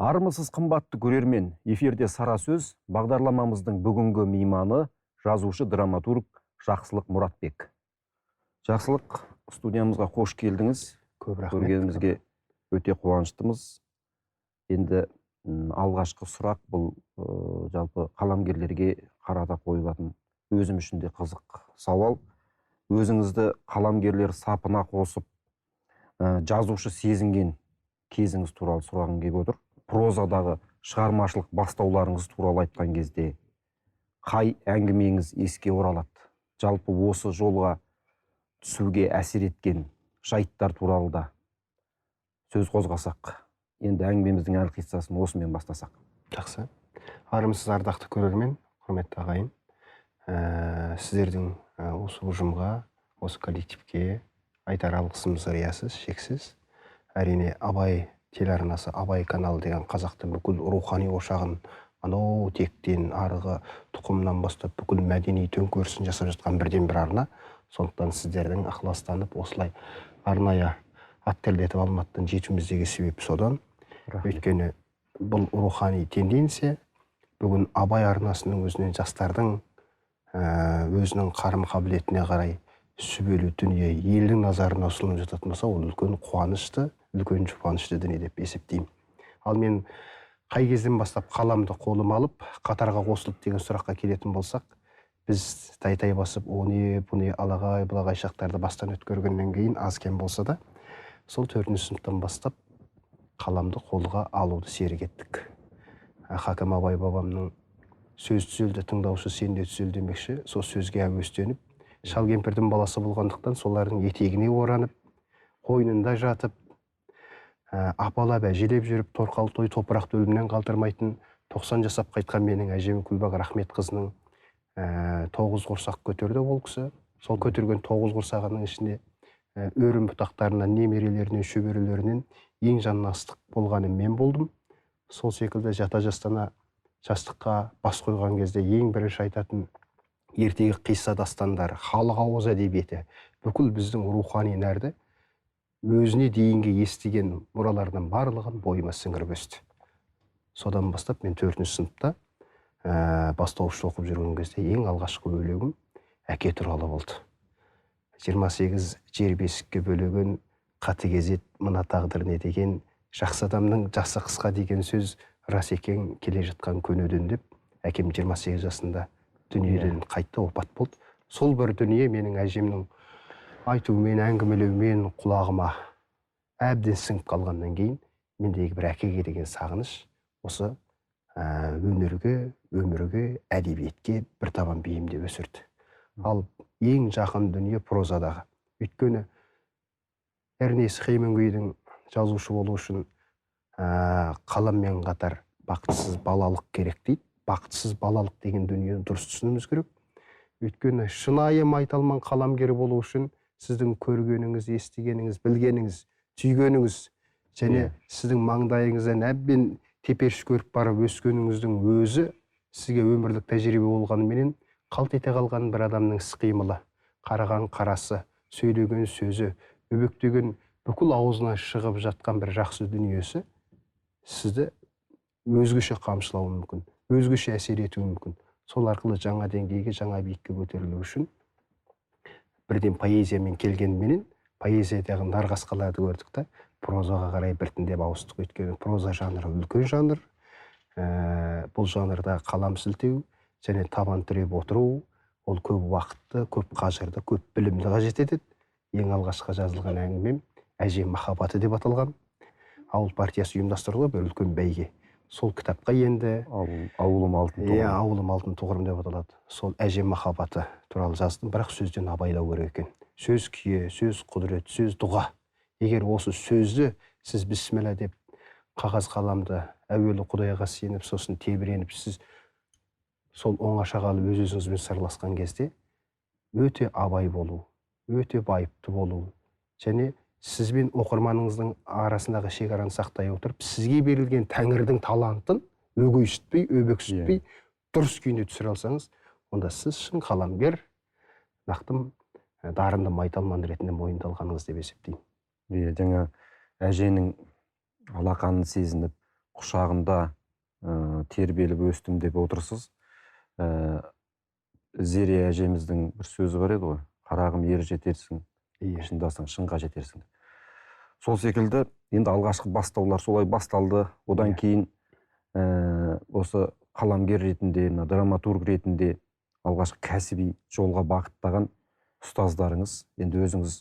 Армысыз қымбатты көрермен, эфирде Сара сөз, бағдарламамыздың бүгінгі мейманы жазушы драматург Жақсылық Мұратбек. Жақсылық, студиямызға қош келдіңіз. Көп рахмет. Көргенімізге өте қуаныштымыз. Енді алғашқы сұрақ бұл жалпы қаламгерлерге қарата қойылатын өзім үшін де қызық сауал. Өзіңізді қаламгерлер сапына қосып, жазушы сезінген кезіңіз туралы сұрағым келіп отыр. Прозадағы шығармашылық бастауларыңыз туралы айтқан кезде қай әңгімеңіз еске оралады? Жалпы осы жолға түсуге әсер еткен жайттар туралы да сөз қозғасақ. Енді әңгімеміздің әлқиссасын осымен бастасақ. Жақсы. Армысыз ардақты көрермен, құрметті ағайын. Сіздердің осы ұжымға, осы коллективке айтар алғысымыз риясыз, шексіз. Әрине, Абай телеарнасы, Абай каналы деген қазақтың бүкіл рухани ошағын анау тектен арғы тұқымнан бастап бүкіл мәдени төңкерісін жасап жатқан бірден бір арна. Сондықтан сіздердің ықыластанып осылай арнайы ат тербетіп алматыдан жетуіміздегі себеп содан. Өйткені бұл рухани тенденция бүгін Абай арнасының өзінен жастардың өзінің қарым қабілетіне қарай сүбелі дүние елдің назарына ұсынылып жататын болса, ол үлкен қуанышты, үлкен жұбанышты дүние деп есептеймін. Ал мен қай кезден бастап қаламды қолыма алып, қатарға қосылып деген сұраққа келетін болсақ, біз тай басып, оны алағай, бұлағай шақтарды бастан өткергеннен кейін аз кем болса да, сол 4-ші сыныптан бастап қаламды қолға алуды серік еттік. Хакім Абай бабамның сөз түзелді, тыңдаушы сен де түзел демекші, сол сөзге әуестеніп, шал кемпірдің баласы болғандықтан солардың етегіне оранып, қойнында жатып, апалап әжелеп жүріп, торқалы той топырақты өлімнен қалдырмайтын 90 жасап қайтқан менің әжем Күлбақ Рахмет қызының 9 құрсақ көтерді ол кісі. Сол көтерген 9 құрсағының ішінде өрім бұтақтарынан, немерелерінен, шөберелерінен ең жанына ыстық болғаны мен болдым. Сол секілді жата жастана жастыққа бас қойған кезде ең бірінші айтатын ертегі қисса дастандар, халық ауыз әдебиеті, бүкіл біздің рухани нәрді өзіне дейінгі естіген мұралардан барлығын бойыма сіңіріп өсті. Содан бастап мен 4-ші сыныпта бастауыш оқып жүрген кезде ең алғашқы өлегім әке туралы болды. 28 жер бесікке бөлеген қатыгезет мына тағдыр не деген, жақсы адамның жасы қысқа деген сөз рас екен келе жатқан көнеден деп, әкем 28 жасында дүниеден қайтты, опат болды. Сол бір дүние менің әжемнің айтуымен, әңгімелеумен құлағыма әбден сіңіп қалғаннан кейін мендегі бір әкеге деген сағыныш осы өнерге, өмірге, әдебиетке бір табан бейімдеп өсірді. Ал ең жақын дүние прозадағы. Өйткені Эрнест Хемингуейдің жазушы болу үшін қаламмен қатар бақытсыз балалық керек дейді. Бақытсыз балалық деген дүниені дұрыс түсінуіміз керек. Өйткені шынайы майталман қаламгер болу үшін сіздің көргеніңіз, естігеніңіз, білгеніңіз, түйгеніңіз және сіздің маңдайыңыздан әбден теперіш көріп барып өскеніңіздің өзі сізге өмірлік тәжірибе болғанымен қалт ете қалған бір адамның іс-қимылы, қараған қарасы, сөйлеген сөзі, өбектеген бүкіл аузынан шығып жатқан бір жақсы дүниесі сізді өзгеше қамшылауы мүмкін, өзгеше әсер етуі мүмкін. Сол арқылы жаңа деңгейге, жаңа биікке көтерілу үшін бірден поэзиямен келгенменен поэзиядағы нарқасқаларды көрдік та, прозаға қарай біртіндеп ауыстық. Өйткені проза жанры үлкен жанр. Бұл жанрда қалам сілтеу және табан тіреп отыру, ол көп уақытты, көп қажырды, көп білімді қажет етеді. Ең алғашқы жазылған әңгімем «Әже махаббаты» деп аталған. Ауыл партиясы ұйымдастырылды бір үлкен бәйге. Сол кітапқа енді ауылым алтын тұғырым. Ауылым алтын тұғырым деп аталады. Сол әже махаббаты туралы жаздым, бірақ сөзден абайлау керек екен. Сөз күйе, сөз құдірет, сөз дұға. Егер осы сөзді сіз бісміллә деп қағаз қаламды әуелі Құдайға сеніп, сосын тебіреніп, сіз сол оңашағалы өз-өзіңізбен сырласқан кезде өте абай болу, өте байыпты болу және сізбен оқырманыңыздың арасындағы шекараны сақтай отырып, сізге берілген тәңірдің талантын өгейсітпей, өбексітпей, дұрыс күйінде түсіре алсаңыз, онда сіз шын қаламгер, нақты дарынды майталман ретінде мойындалғаныңыз деп есептеймін. Жаңа әженің алақанын сезініп, құшағында тербеліп өстім деп отырсыз. Зере әжеміздің бір сөзі бар еді ғой, қарағым ер жетерсің, шындасың шыңға жетерсің. Сол секілді енді алғашқы бастаулар солай басталды. Одан кейін осы қаламгер ретінде, драматург ретінде алғашқы кәсіби жолға бағыттаған ұстаздарыңыз. Енді өзіңіз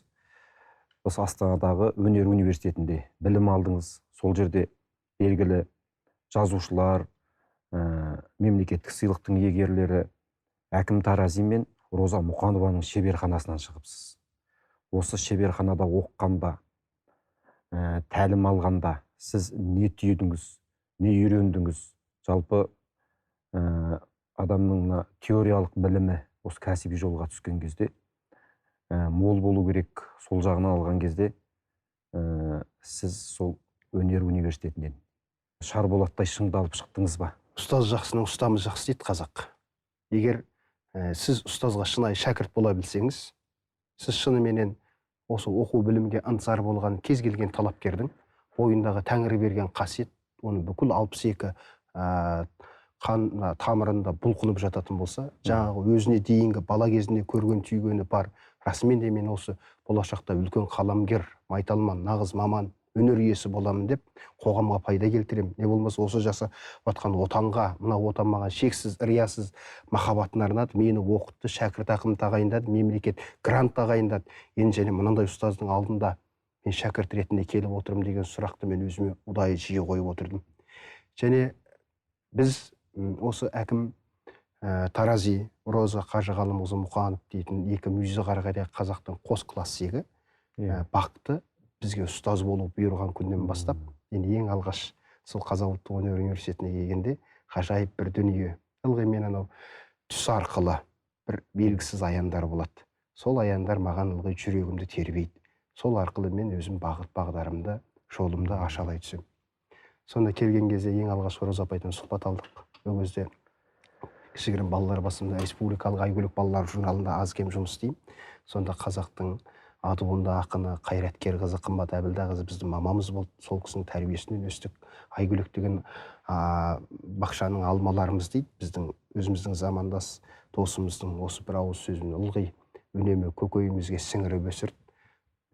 осы Астанадағы өнер университетінде білім алдыңыз. Сол жерде белгілі жазушылар, мемлекеттік сыйлықтың иегерлері Әкім Тарази мен Роза Мұқанованың шеберханасынан шығыпсыз. Осы шеберханада оқығанда, тәлім алғанда сіз не түйдіңіз, не үйрендіңіз? Жалпы адамның теориялық білімі осы кәсіби жолға түскен кезде мол болу керек. Сол жағынан алған кезде сіз сол өнер университетінен шарболаттай шыңдалып шықтыңыз ба? Ұстаз жақсының ұстамы жақсы дейді қазақ. Егер сіз ұстазға шынайы шәкірт бола білсеңіз, сіз шынымен осы оқу білімге ынтызар болған кез келген талапкердің бойындағы Тәңірі берген қасиет, оның бүкіл 62 қан тамырында бұлқынып жататын болса, жаңағы өзіне дейінгі бала кезінде көрген түйгені бар. Расымен де мен осы болашақта үлкен қаламгер, майталман, нағыз маман, өнер иесі боламын деп қоғамға пайда келтіремін. Не болмаса осы жасап жатқан отанға, мына отан маған шексіз, риясыз махаббатын арнады, мені оқытты, шәкіртақым тағайындады, мемлекет грант тағайындады. Енді және мынандай ұстаздың алдында мен шәкірт ретінде келіп отырмын деген сұрақты мен өзіме ұдайы жиі қойып отырдым. Және біз осы әкім Тарази, Роза Қажығалымқызы Мұқанов дейтін екі мүйізі қарағайдай қазақтың қос классигі бақты бізге ұстаз болу бұйырған күннен бастап, енді ең алғаш сол Қазақ ұлттық өнер университетіне келгенде ғажайып бір дүние. Ылғи мен анау түс арқылы бір белгісіз аяндар болады. Сол аяндар маған ылғи жүрегімді тербейді. Сол арқылы мен өзім бағыт бағдарымды, жолымды ашалай түсем. Сонда келген кезде ең алғаш Роза апайдан сұхбат алдық. Ол кезде кішігірім балалар басында республикалық Айгөлек балалар журналында аз кем жұмыс істеймін. Сонда қазақтың адуынды ақыны, қайраткер қызы Қымбат Әбілдақызы біздің мамамыз болды. Сол кісінің тәрбиесінен өстік. Айгөлек деген бақшаның алмаларымыз дейді. Біздің өзіміздің замандас досымыздың осы бір ауыз сөзін ылғи үнемі көкейімізге сіңіріп өсірді.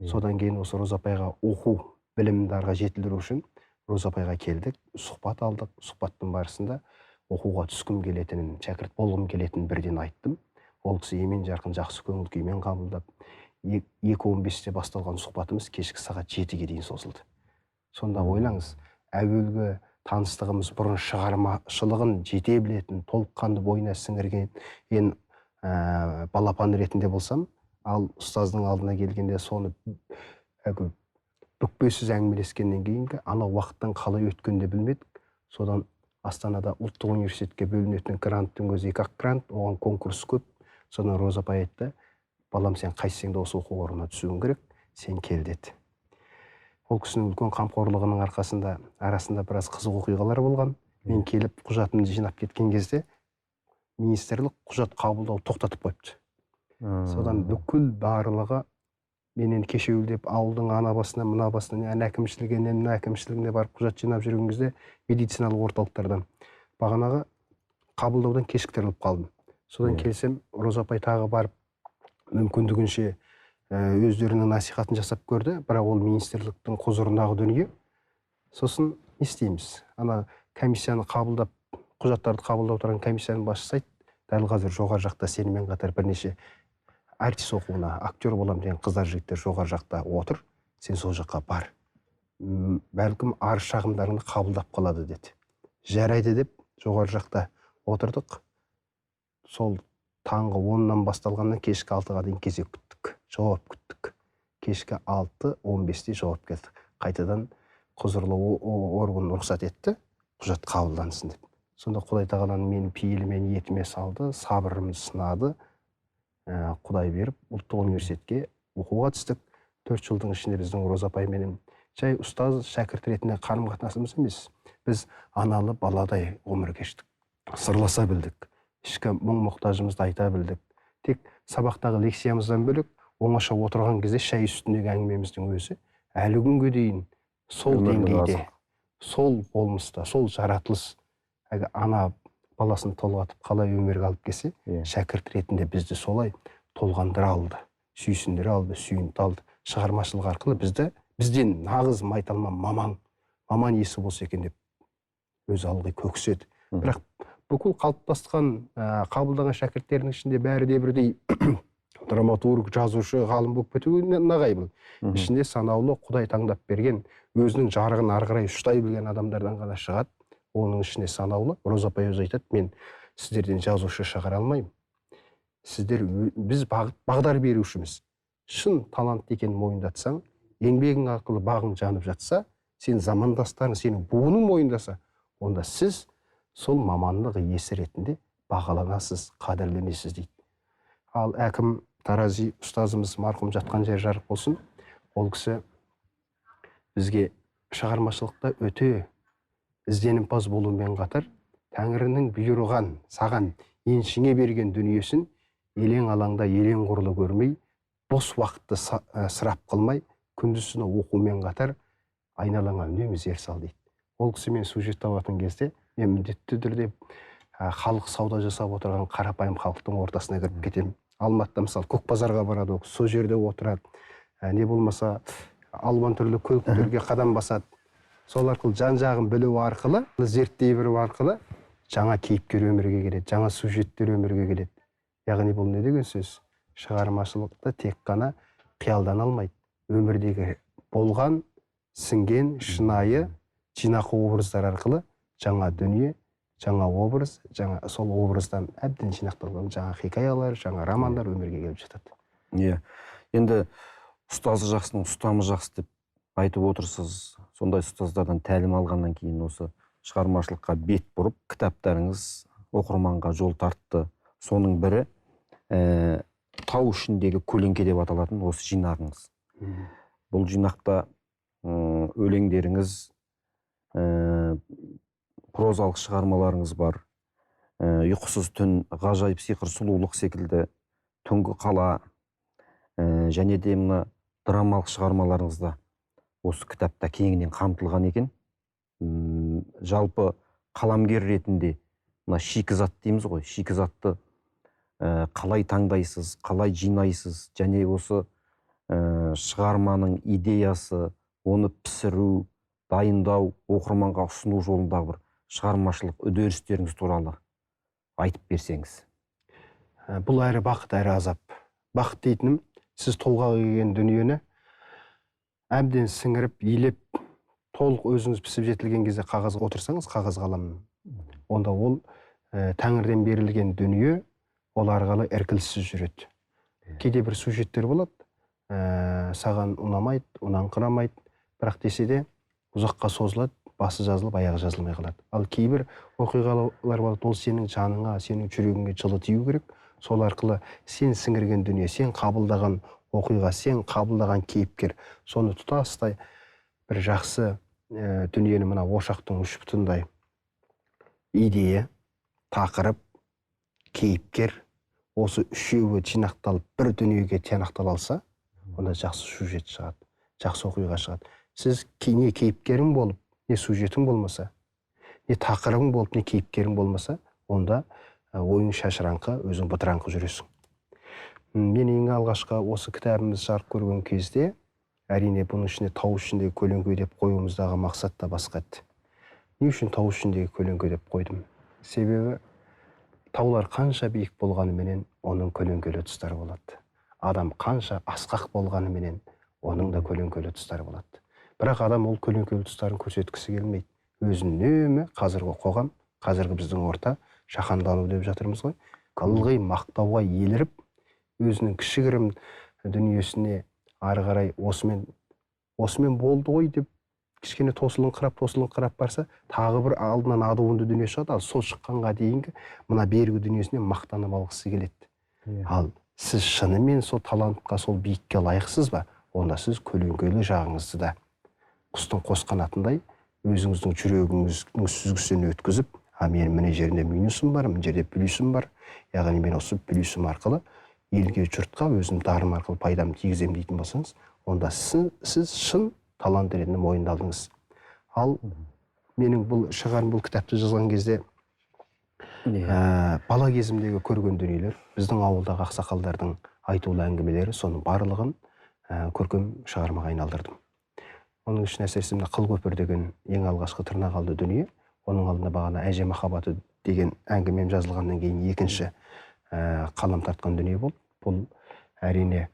Содан кейін осы Роза апайға оқу білімді арға жетілдіру үшін Роза апайға келдік, сұхбат алдық. Сұхбаттың барысында оқуға түскім келетінін, шәкірт болғым келетінін бірден айттым. Ол кісі емен жарқын жақсы көңіл күймен қабылдап, 2:15-те басталған сұхбатымыз кешкі сағат 7-ге дейін созылды. Сонда ойлаңыз, әуелгі таныстығымыз бұрын шығармашылығын жете білетін, толыққанды бойына сіңірген балапан ретінде болсам, ал ұстаздың алдына келгенде соны бүкпесіз әңгімелескеннен кейінгі ана уақыттан қалай өткенде білмедік. Содан Астанада ұлттық университетке бөлінетін гранттың өзі 2 грант, оған конкурс көп. Содан Роза апай айтты, балам, сен қайсеңде осы оқу орнына түсуің керек, сен кел деді. Ол кісінің үлкен қамқорлығының арасында біраз қызық оқиғалар болған. Мен келіп құжатымды жинап кеткен кезде министрлік құжат қабылдау тоқтатып қойыпты. Содан бүкіл барлығы менен кешеуілдеп ауылдың ана басына, мына басына, әкімшілігінен, мына әкімшілігіне барып құжат жинап жүрген кезде медициналық орталықтардан бағанағы қабылдаудан кешіктіріліп қалдым. Содан келсем, Роза апай тағы барып мүмкіндігінше өздерінің насихатын жасап көрді, бірақ ол министрліктің құзырындағы дүние. Сосын не істейміз? Ана комиссияны қабылдап, құжаттарды қабылдап тұрған комиссияның басшысы айтты, дәл қазір жоғары жақта сенімен қатар бірнеше артист оқуына, актер болам деген қыздар жігіттер жоғары жақта отыр, сен сол жаққа бар. Бәлкім арыз шағымдарыңды қабылдап қалады деді. Жарайды деп жоғары жақта отырдық. Сол таңғы 10-нан басталғаннан кешкі 6-ға дейін кезек күттік, жауап күттік. Кешкі 6:15-те жауап келді. Қайтадан құзырлы орган рұқсат етті, құжат қабылдансын деп. Сонда Құдай тағаланың менің пейілімен етіме салды, сабырымды сынады. Құдай беріп, ұлттық университетке оқуға түстік. 4 жылдың ішінде біздің Роза апайменен жай ұстаз, шәкірт ретінде қарым-қатынасымыз емес. Біз аналы баладай өмір кештік. Сырласа білдік. Ішкі мұң-мұқтажымызды айта білдік. Тек сабақтағы лекциямыздан бөлек, оңаша отырған кезде шай үстіндегі әңгімеміздің өзі әлі күнге дейін сол деңгейде сол болмыста, сол жаратылыс әлгі ана баласын толғатып қалай өмірге алып келсе, шәкірт ретінде бізді солай толғандыра алды, сүйсіндіре алды, сүйінті алды. Шығармашылық арқылы бізден нағыз майталман маман иесі болса екен деп өз алғы көкседі. Бірақ бүкіл қалыптасқан, қабылдаған шәкірттердің ішінде бәрі де бірдей драматург, жазушы, ғалым болып кетуі нағай бұл. Ішінде санаулы Құдай таңдап берген, өзінің жарығын ары қарай ұштай білген адамдардан ғана шығады. Оның ішінде санаулы. Роза апай өзі айтады, мен сіздерден жазушы шығара алмаймын. Біз бағдар берушіміз. Шын талантты екенін мойындатсаң, еңбегің арқылы бағың жанып жатса, сен замандастарың сенің буының мойындаса, онда сіз сол мамандық иесі ретінде бағаланасыз, қадірленесіз дейді. Ал әкім Тарази ұстазымыз марқұм жатқан жер жарық болсын, ол кісі бізге шығармашылықта өте ізденімпаз болумен қатар, Тәңірінің бұйырған, саған еншіңе берген дүниесін елең алаңда елең құрлы көрмей, бос уақытты сырап қылмай, күндіз-түні оқумен қатар айналаңа үнемі зер сал дейді. Ол кісімен сюжет табатын кезде мен міндетті түрде халық сауда жасап отырған қарапайым халықтың ортасына кіріп кетемін. Алматыда мысалы Көкбазарға барады, сол жерде отырады. Не болмаса алуан түрлі көліктерге қадам басады. Сол арқылы жан-жағын білу арқылы, зерттей білу арқылы жаңа кейіпкер өмірге келеді, жаңа сюжеттер өмірге келеді. Яғни бұл не деген сөз? Шығармашылықты тек қана қиялдан алмайды. Өмірдегі болған, сіңген, шынайы, жинақы образдар арқылы жаңа дүние, жаңа образ, жаңа сол образдан әбден жинақталған жаңа хикаялар, жаңа романдар өмірге келіп жатады. Енді ұстазы жақсының ұстамы жақсы деп айтып отырсыз. Сондай ұстаздардан тәлім алғаннан кейін осы шығармашылыққа бет бұрып, кітаптарыңыз оқырманға жол тартты. Соның бірі тау ішіндегі көлеңке деп аталатын осы жинағыңыз. Бұл жинақта өлеңдеріңіз, прозалық шығармаларыңыз бар. Ұйқысыз түн, ғажайып сиқыр, сұлулық секілді, түнгі қала және де мына драмалық шығармаларыңызда осы кітапта кеңінен қамтылған екен. Жалпы қаламгер ретінде мына шикізат дейміз ғой, шикізатты қалай таңдайсыз, қалай жинайсыз, және осы шығарманың идеясы, оны пісіру, дайындау, оқырманға ұсыну жолындағы бір шығармашылық үдерістеріңіз туралы айтып берсеңіз. Бұл әрі бақыт, әрі азап. Бақыт дейтінім, сіз толғағы келген дүниені әбден сіңіріп, елеп, толық өзіңіз пісіп жетілген кезде қағазға отырсаңыз, қағаз қаламын, онда ол Тәңірден берілген дүние, ол арқылы іркіліссіз жүреді. Кейде бір сюжеттер болады, саған ұнамайды, ұнаңқырамайды, бірақ десе де ұзаққа созылады, басы жазылып, аяғы жазылмай қалады. Ал кейбір оқиғалар болады, ол сенің жаныңа, сенің жүрегіңе жылы тию керек. Сол арқылы сен сіңірген дүние, сен қабылдаған оқиға, сен қабылдаған кейіпкер, соны тұтастай бір жақсы дүниені мына ошақтың үш бүтіндей идея, тақырып, кейіпкер, осы үшеуі жинақталып бір дүниеге тиянақтала алса, онда жақсы сюжет шығады, жақсы оқиға шығады. Сіз не кейіпкерің болып, не сюжетің болмаса, не тақырыбың болып, не кейіпкерің болмаса, онда ойың шашыраңқы, өзің бытыраңқы жүресің. Мен ең алғашқы осы кітабымыз жарық көрген кезде, әрине бұның ішіне тау ішіндегі көлеңке деп қоюымыздағы мақсат та басқа еді. Не үшін тау ішіндегі көлеңке деп қойдым? Себебі таулар қанша биік болғанымен оның көлеңкелі тұстары болады. Адам қанша асқақ болғанымен оның да көлеңкелі тұстары болады. Бірақ адам ол көлеңкелі тұстарын көрсеткісі келмейді. Өзін үнемі қазіргі қоғам, қазіргі біздің орта жаһандану деп жатырмыз ғой. Ылғи мақтауға еліріп, өзінің кішігірім дүниесіне ары қарай осымен болды ғой деп кішкене тосылыңқырап барса, тағы бір алдынан адуынды дүние шығады. Ал сол шыққанға дейінгі мына бергі дүниесіне мақтанып алғысы келеді. Ал сіз шынымен сол талантқа, сол биікке лайықсыз ба? Онда сіз көлеңкелі жағыңызды да құстың қос қанатындай өзіңіздің жүрегіңіздің сүзгісінен өткізіп, менің міне жерінде минусым бар, мына жерде плюсым бар. Яғни мен осы плюсым арқылы елге, жұртқа өзім дарым арқылы пайдам тигізем дейтін болсаңыз, онда сіз шын талант ретінде мойындалдыңыз. Ал менің бұл кітапты жазған кезде бала кезімдегі көрген дүниелер, біздің ауылдағы ақсақалдардың айтулы әңгімелері, соның барлығын көркем шығармаға айналдырдым. Оның үшін әсіресе мына Қылкөпір деген ең алғашқы тырнақалды дүние, оның алдында бағана Әже махаббаты деген әңгімем жазылғаннан кейін екінші қалам тартқан дүние болды. Бұл әрине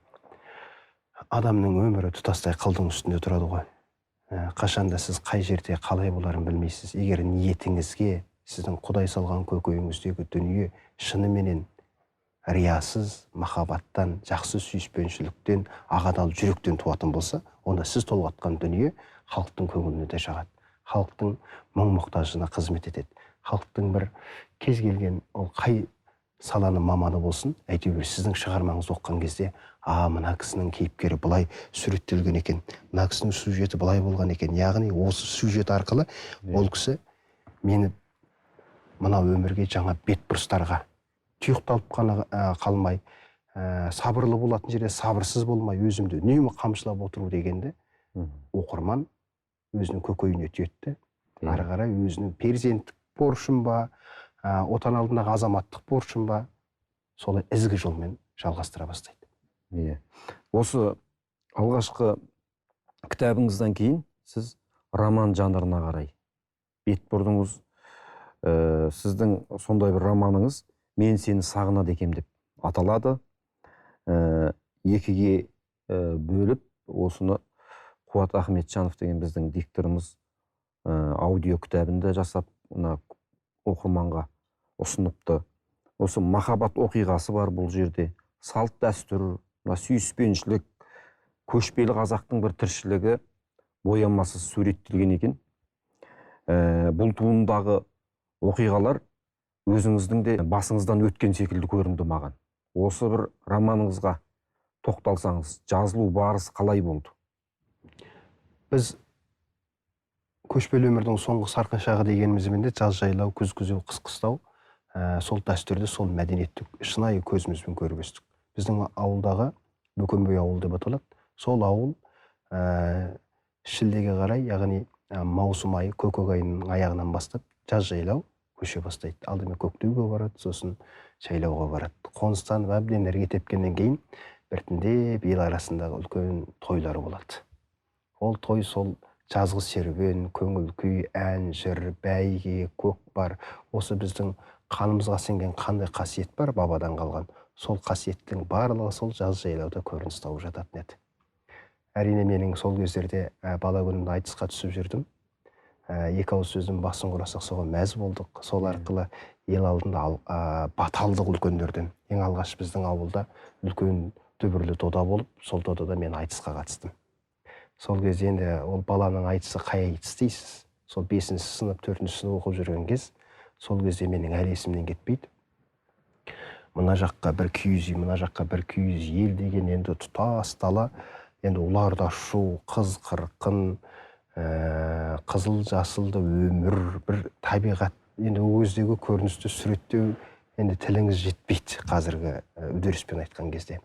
адамның өмірі тұтастай қылдың үстінде тұрады ғой. Қашанда сіз қай жерде қалай боларын білмейсіз. Егер ниетіңізге сіздің Құдай салған көкейіңіздегі дүние шыныменен риясыз, махаббаттан, жақсы сүйіспеншіліктен, ағадал жүректен туатын болса, онда сіз толғатқан дүние халықтың көңіліне де жағады. Халықтың мұң-мұқтажына қызмет етеді. Халықтың бір кез келген ол қай саланың маманы болсын, әйтеуір сіздің шығармаңызды оқыған кезде, мына кісінің кейіпкері былай суреттелген екен, мына кісінің сюжеті былай болған екен. Яғни осы сюжет арқылы ол кісі мені мына өмірге жаңа бетбұрыстарға тұйықталып қана қалмай, сабырлы болатын жерде сабырсыз болмай, өзімді үнемі қамшылап отыру дегенді оқырман өзінің көкейіне түйетті. Ары қарай өзінің перзенттік борышын ба, отан алдындағы азаматтық борышын ба, солай ізгі жолмен жалғастыра бастайды. Осы алғашқы кітабыңыздан кейін сіз роман жанрына қарай бет бұрдыңыз. Сіздің сондай бір романыңыз «Мен сені сағынады екем» деп аталады. Екіге бөліп, осыны Қуат Ахметжанов деген біздің дикторымыз аудио кітабында жасап, оқырманға ұсыныпты. Осы махаббат оқиғасы бар бұл жерде. Салт дәстүр, сүйіспеншілік, көшпелі қазақтың бір тіршілігі боямасыз суреттелген екен. Бұл туындағы оқиғалар өзіңіздің де басыңыздан өткен секілді көрінді маған. Осы бір романыңызға тоқталсаңыз, жазылу барысы қалай болды? Біз көшпелі өмірдің соңғы сарқын шағы дегенімізбен де жаз жайлау, күз күзеу, қыс қыстау, сол дәстүрді, сол мәдениетті шынайы көзімізбен көріп өстік. Біздің ауылдағы Бөкенбай ауыл деп аталады. Сол ауыл шілдеге қарай, яғни маусым айы, көкек айының аяғынан бастап жаз жайлау көше бастайды. Алдымен көктеуге барады, сосын жайлауға барады. Қоныстанып әбден ірге тепкеннен кейін біртіндеп ел арасындағы үлкен тойлары болады. Ол той сол жазғы серуен, көңіл күй, ән, жыр, бәйге, көкпар, осы біздің қанымызға сіңген қандай қасиет бар бабадан қалған, сол қасиеттің барлығы сол жаз жайлауда көрініс тауып жататын еді. Әрине менің сол кездерде бала күнімде айтысқа түсіп жүрдім. Екі ауыз сөздің басын құрасақ соған мәз болдық. Сол арқылы ел алдында баталдық үлкендерден. Ең алғаш біздің ауылда үлкен дүбірлі дода болып, сол додада мен айтысқа қатыстым. Сол кезде енді ол баланың айтысы қай айтыс дейсіз? Сол 5-ші сынып, 4-ші сынып оқып жүрген кез, сол кезде менің әлі есімнен кетпейді. Мына жаққа бір киіз үй, мына жаққа бір киіз ел деген енді тұтас дала, енді оларда шу, қыз қырқын, қызыл жасылды өмір, бір табиғат, енді ол кездегі көріністі суреттеу енді тіліңіз жетпейді қазіргі үдеріспен айтқан кезде.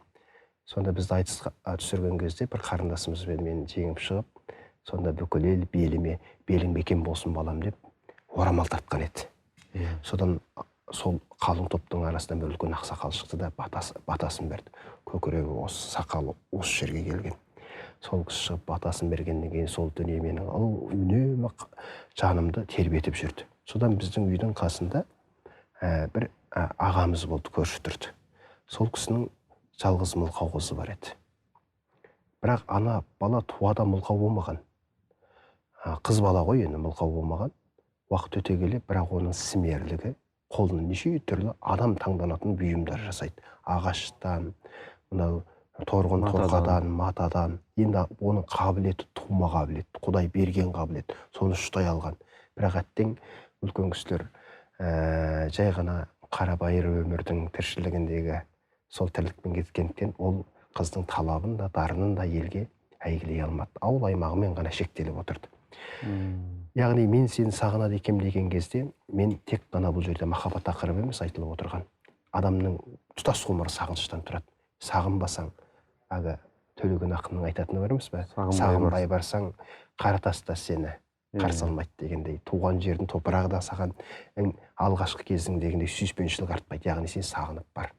Сонда бізді айтысқа түсірген кезде бір қарындасымызбен мені жеңіп шығып, сонда бүкіл ел белің бекем болсын балам деп орамал тартқан еді. Содан сол қалың топтың арасынан бір үлкен ақсақал шықты да батасын берді. Көкірегі осы, сақалы осы жерге келген. Сол кісі шығып батасын бергеннен кейін сол дүние менің үнемі жанымды тербетіп жүрді. Содан біздің үйдің қасында бір ағамыз болды, көрші тұрды. Сол кісінің жалғыз мылқау қызы бар еді. Бірақ ана бала туада мылқау болмаған. Қыз бала ғой, енді мылқау болмаған. Уақыт өте келе, бірақ оның сімерлігі, қолынан неше түрлі адам таңданатын бұйымдар жасайды. Ағаштан, мынау торғын торқадан, матадан. Енді оның қабілеті тума қабілет, Құдай берген қабілет. Соны ұштай алған. Бірақ әттең үлкен кісілер жай ғана қарабайыр өмірдің тіршілігіндегі сол тірлікпен кеткендіктен ол қыздың талабын да, дарынын да елге әйгілей алмады. Ауыл аймағымен ғана шектеліп отырды. Яғни мен сені сағынады екем деген кезде, мен тек қана бұл жерде махаббат тақырыбы емес айтылып отырған. Адамның тұтас ғұмыры сағыныштан тұрады. Сағынбасаң, Төлеген ақынның айтатыны бар емес пе? Сағынбай барсаң, қара таста сені қарсы алмайды дегендей, туған жердің топырағы да саған алғашқы кездің дегендей сүйіспеншілік артпайды. Яғни сен сағынып бар.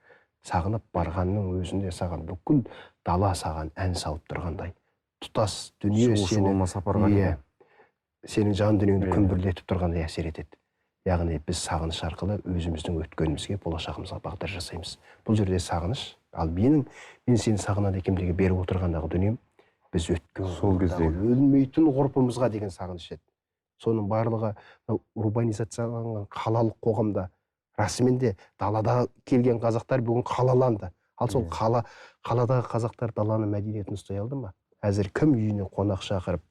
Сағынып барғанның өзінде саған бүкіл дала саған ән салып тұрғандай. Тұтас дүние сені сапарға иә, сенің жан дүниеңді күмбірлетіп тұрғандай әсер етеді. Яғни біз сағыныш арқылы өзіміздің өткенімізге, болашағымызға бағдар жасаймыз. Бұл жерде сағыныш, ал мен сені сағынады екенмін беріп отырғандағы дүнием, біз өткен сол кезде өлмейтін ғұрпымызға деген сағыныш еді. Соның барлығы урбанизацияланған қалалық қоғамда расымен де далада келген қазақтар бүгін қалаланды. Ал сол қаладағы қазақтар даланың мәдениетін ұстай алды ма? Әзір кім үйіне қонақ шақырып,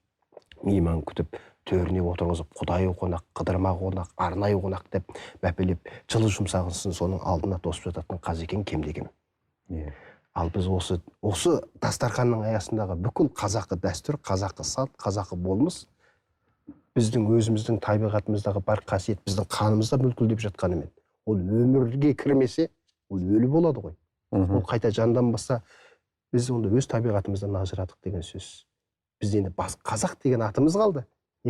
мейман күтіп, төріне отырғызып, құдайы қонақ, қыдырма қонақ, арнайы қонақ деп мәпелеп, жылы жұмсағынсын соның алдына тосып жататын қазекең кемде-кем. Ал біз осы дастарханның аясындағы бүкіл қазақы дәстүр, қазақы салт, қазақы болмыс біздің өзіміздің табиғатымыздағы бар қасиет, біздің қанымызда бүлкілдеп жатқанымен, ол өмірге кірмесе, ол өлі болады ғой. Ол қайта жанданбаса, біз онда өз табиғатымыздан ажырадық деген сөз. Біз енді қазақ деген атымыз қалды,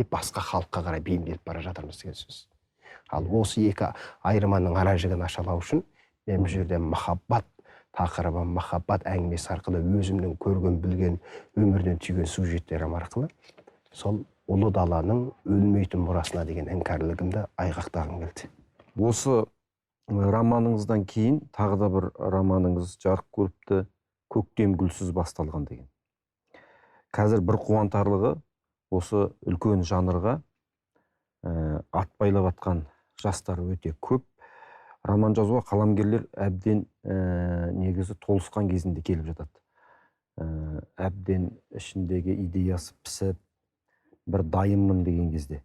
басқа халыққа қарай бейімделіп бара жатырмыз деген сөз. Ал осы екі айырманың ара жігін ашалау үшін мен бұл жерде махаббат тақырыбы, махаббат әңгімесі арқылы өзімнің көрген, білген, өмірден түйген сюжеттерім арқылы сол ұлы даланың өлмейтін мұрасына деген іңкәрлігімді айғақтағым келді. Осы романыңыздан кейін тағы да бір романыңыз жарық көріпті, Көктем гүлсіз басталған деген. Қазір бір қуантарлығы осы үлкен жанрға ат байлап атқан жастар өте көп. Роман жазуға қаламгерлер әбден негізі толысқан кезінде келіп жатады. Әбден ішіндегі идеясы пісіп, бір дайынмын деген кезде.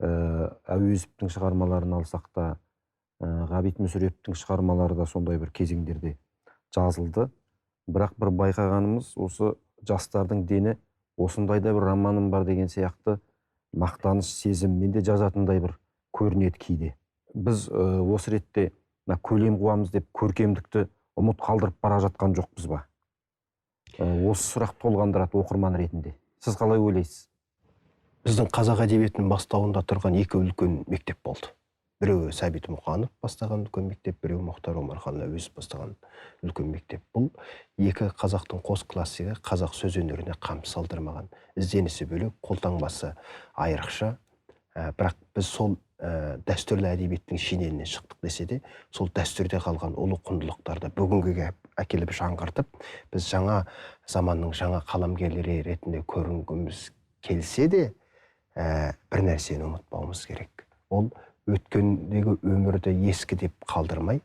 Әуезовтің шығармаларын алсақ та, Ғабит Мүсіреповтің шығармалары да сондай бір кезеңдерде жазылды. Бірақ бір байқағанымыз, осы жастардың дені осындайда бір романым бар деген сияқты мақтаныш сезіммен де жазатындай бір көрінеді кейде. Біз осы ретте көлем қуамыз деп көркемдікті ұмыт қалдырып бара жатқан жоқпыз ба? Осы сұрақ толғандырады оқырман ретінде. Сіз қалай ойлайсыз? Біздің қазақ әдебиетінің бастауында тұрған екі үлкен мектеп болды. Біреуі Сәбит Мұқанов бастаған үлкен мектеп, біреуі Мұхтар Омархан Әуезов бастаған үлкен мектеп. Бұл екі қазақтың қос классигі қазақ сөз өнеріне қам салдырмаған. Ізденісі бөлек, қолтаңбасы айрықша. Бірақ біз сол дәстүрлі әдебиеттің шинеліне шықтық десе де, сол дәстүрде қалған ұлы құндылықтарды бүгінге әкеліп жаңғыртып, біз жаңа заманның жаңа қаламгерлері ретінде көрінгіміз келсе де, бір нәрсені ұмытпауымыз керек. Ол өткендегі өмірді ескі деп қалдырмай,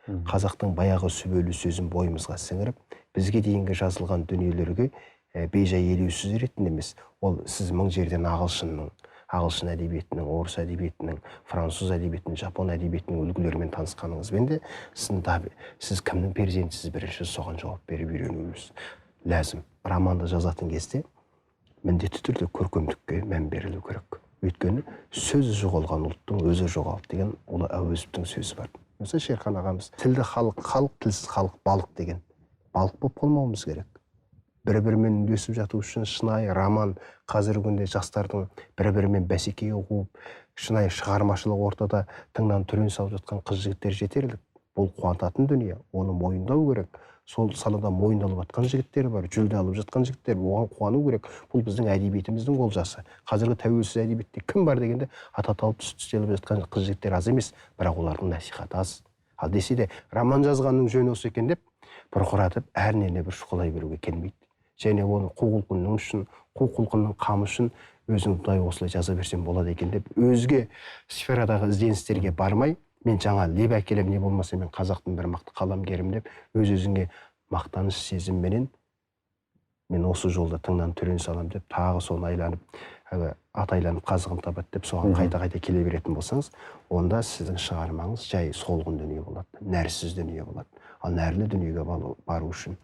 қазақтың баяғы сүбелі сөзін бойымызға сіңіріп, бізге дейінгі жазылған дүниелерге бейжай елеусіз ретінде емес. Ол сіз мың жерден ағылшын әдебиетінің, орыс әдебиетінің, француз әдебиетінің, жапон әдебиетінің үлгілерімен танысқаныңызбен де сіз кімнің перзентісіз бірінші соған жауап беріп үйренуіңіз ләзім. Романды жазатын кезде міндетті түрде көркемдікке мән берілу керек. Өйткені сөзі жоғалған ұлттың өзі жоғалды деген ұлы Әуезовтің сөзі бар. Mesela Шерхан ағамыз тілді халық, тілсіз халық балық деген. Балық болып болмауымыз керек. Бір-бірімен үндесіп жату үшін шынайы роман, қазіргі күнде жастардың бір-бірімен бәсекеге қуып, шынайы шығармашылық ортада тыңнан түрен салып жатқан қыз-жігіттер жетерлік. Бұл қуантатын дүние, оны мойындау керек. Сол салада мойындалып жатқан жігіттер бар, жүлде алып жатқан жігіттер, оған қуану керек. Бұл біздің әдебиетіміздің олжасы. Қазіргі тәуелсіз әдебиетте кім бар дегенде ата талып түстеліп жатқан қыз-жігіттер аз емес, бірақ олардың насихаты аз. Ал десе де роман жазғанның жөні осы екен деп бұрқыратып әрнені бір шұқылай беруге келмейді. Және оны қу құлқынның қамы үшін өзің құдай осылай жаза берсем болады екен деп өзге сферадағы ізденістерге бармай, мен жаңа леп әкелем, не болмаса мен қазақтың бір мықты қаламгерім деп өз-өзіңе мақтаныш сезімменен мен осы жолда тыңнан түрен салам деп тағы соны атайланып қазығын табады деп соған қайта-қайта келе беретін болсаңыз, онда сіздің шығармаңыз жай солғын дүние болады, нәрсіз дүние болады. Ал нәрлі дүниеге бару үшін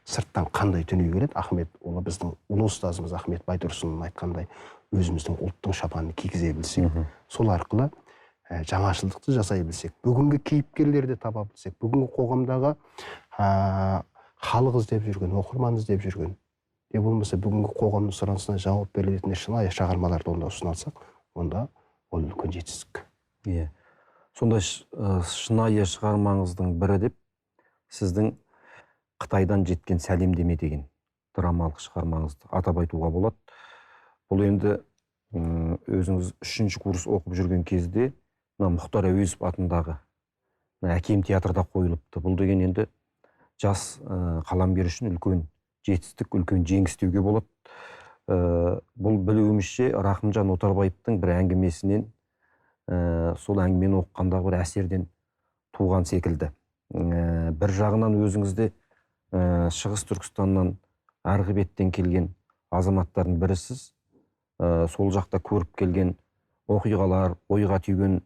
сырттан қандай дүние келеді? Ахмет, ол біздің ұлы ұстазымыз Ахмет Байтұрсынның айтқандай өзіміздің ұлттың шапанын кигізе білсек, сол арқылы жаңашылдықты жасай білсек, бүгінгі кейіпкерлерді таба білсек, бүгінгі қоғамдағы халық іздеп жүрген, оқырман іздеп жүрген не болмаса бүгінгі қоғамның сұранысына жауап берілетін шынайы шығармаларды онда ұсына онда ол үлкен жетістік. Иә. Сонда шынайы шығармаңыздың бірі деп сіздің Қытайдан жеткен сәлемдеме деген драмалық шығармаңызды атап айтуға болады. Бұл енді өзіңіз 3-ші курс оқып жүрген кезде Мұхтар Әуезов атындағы Әкем театрда қойылыпты. Бұл деген енді жас қаламгер үшін үлкен жетістік, үлкен жеңіс деуге болады. Бұл білуімізше Рахымжан Отарбаевтың бір әңгімесінен, сол әңгімені оқығандағы бір әсерден туған секілді. Бір жағынан өзіңізде Шығыс Түркістаннан арғы беттен келген азаматтардың бірісіз. Сол жақта көріп келген оқиғалар, ойға түйген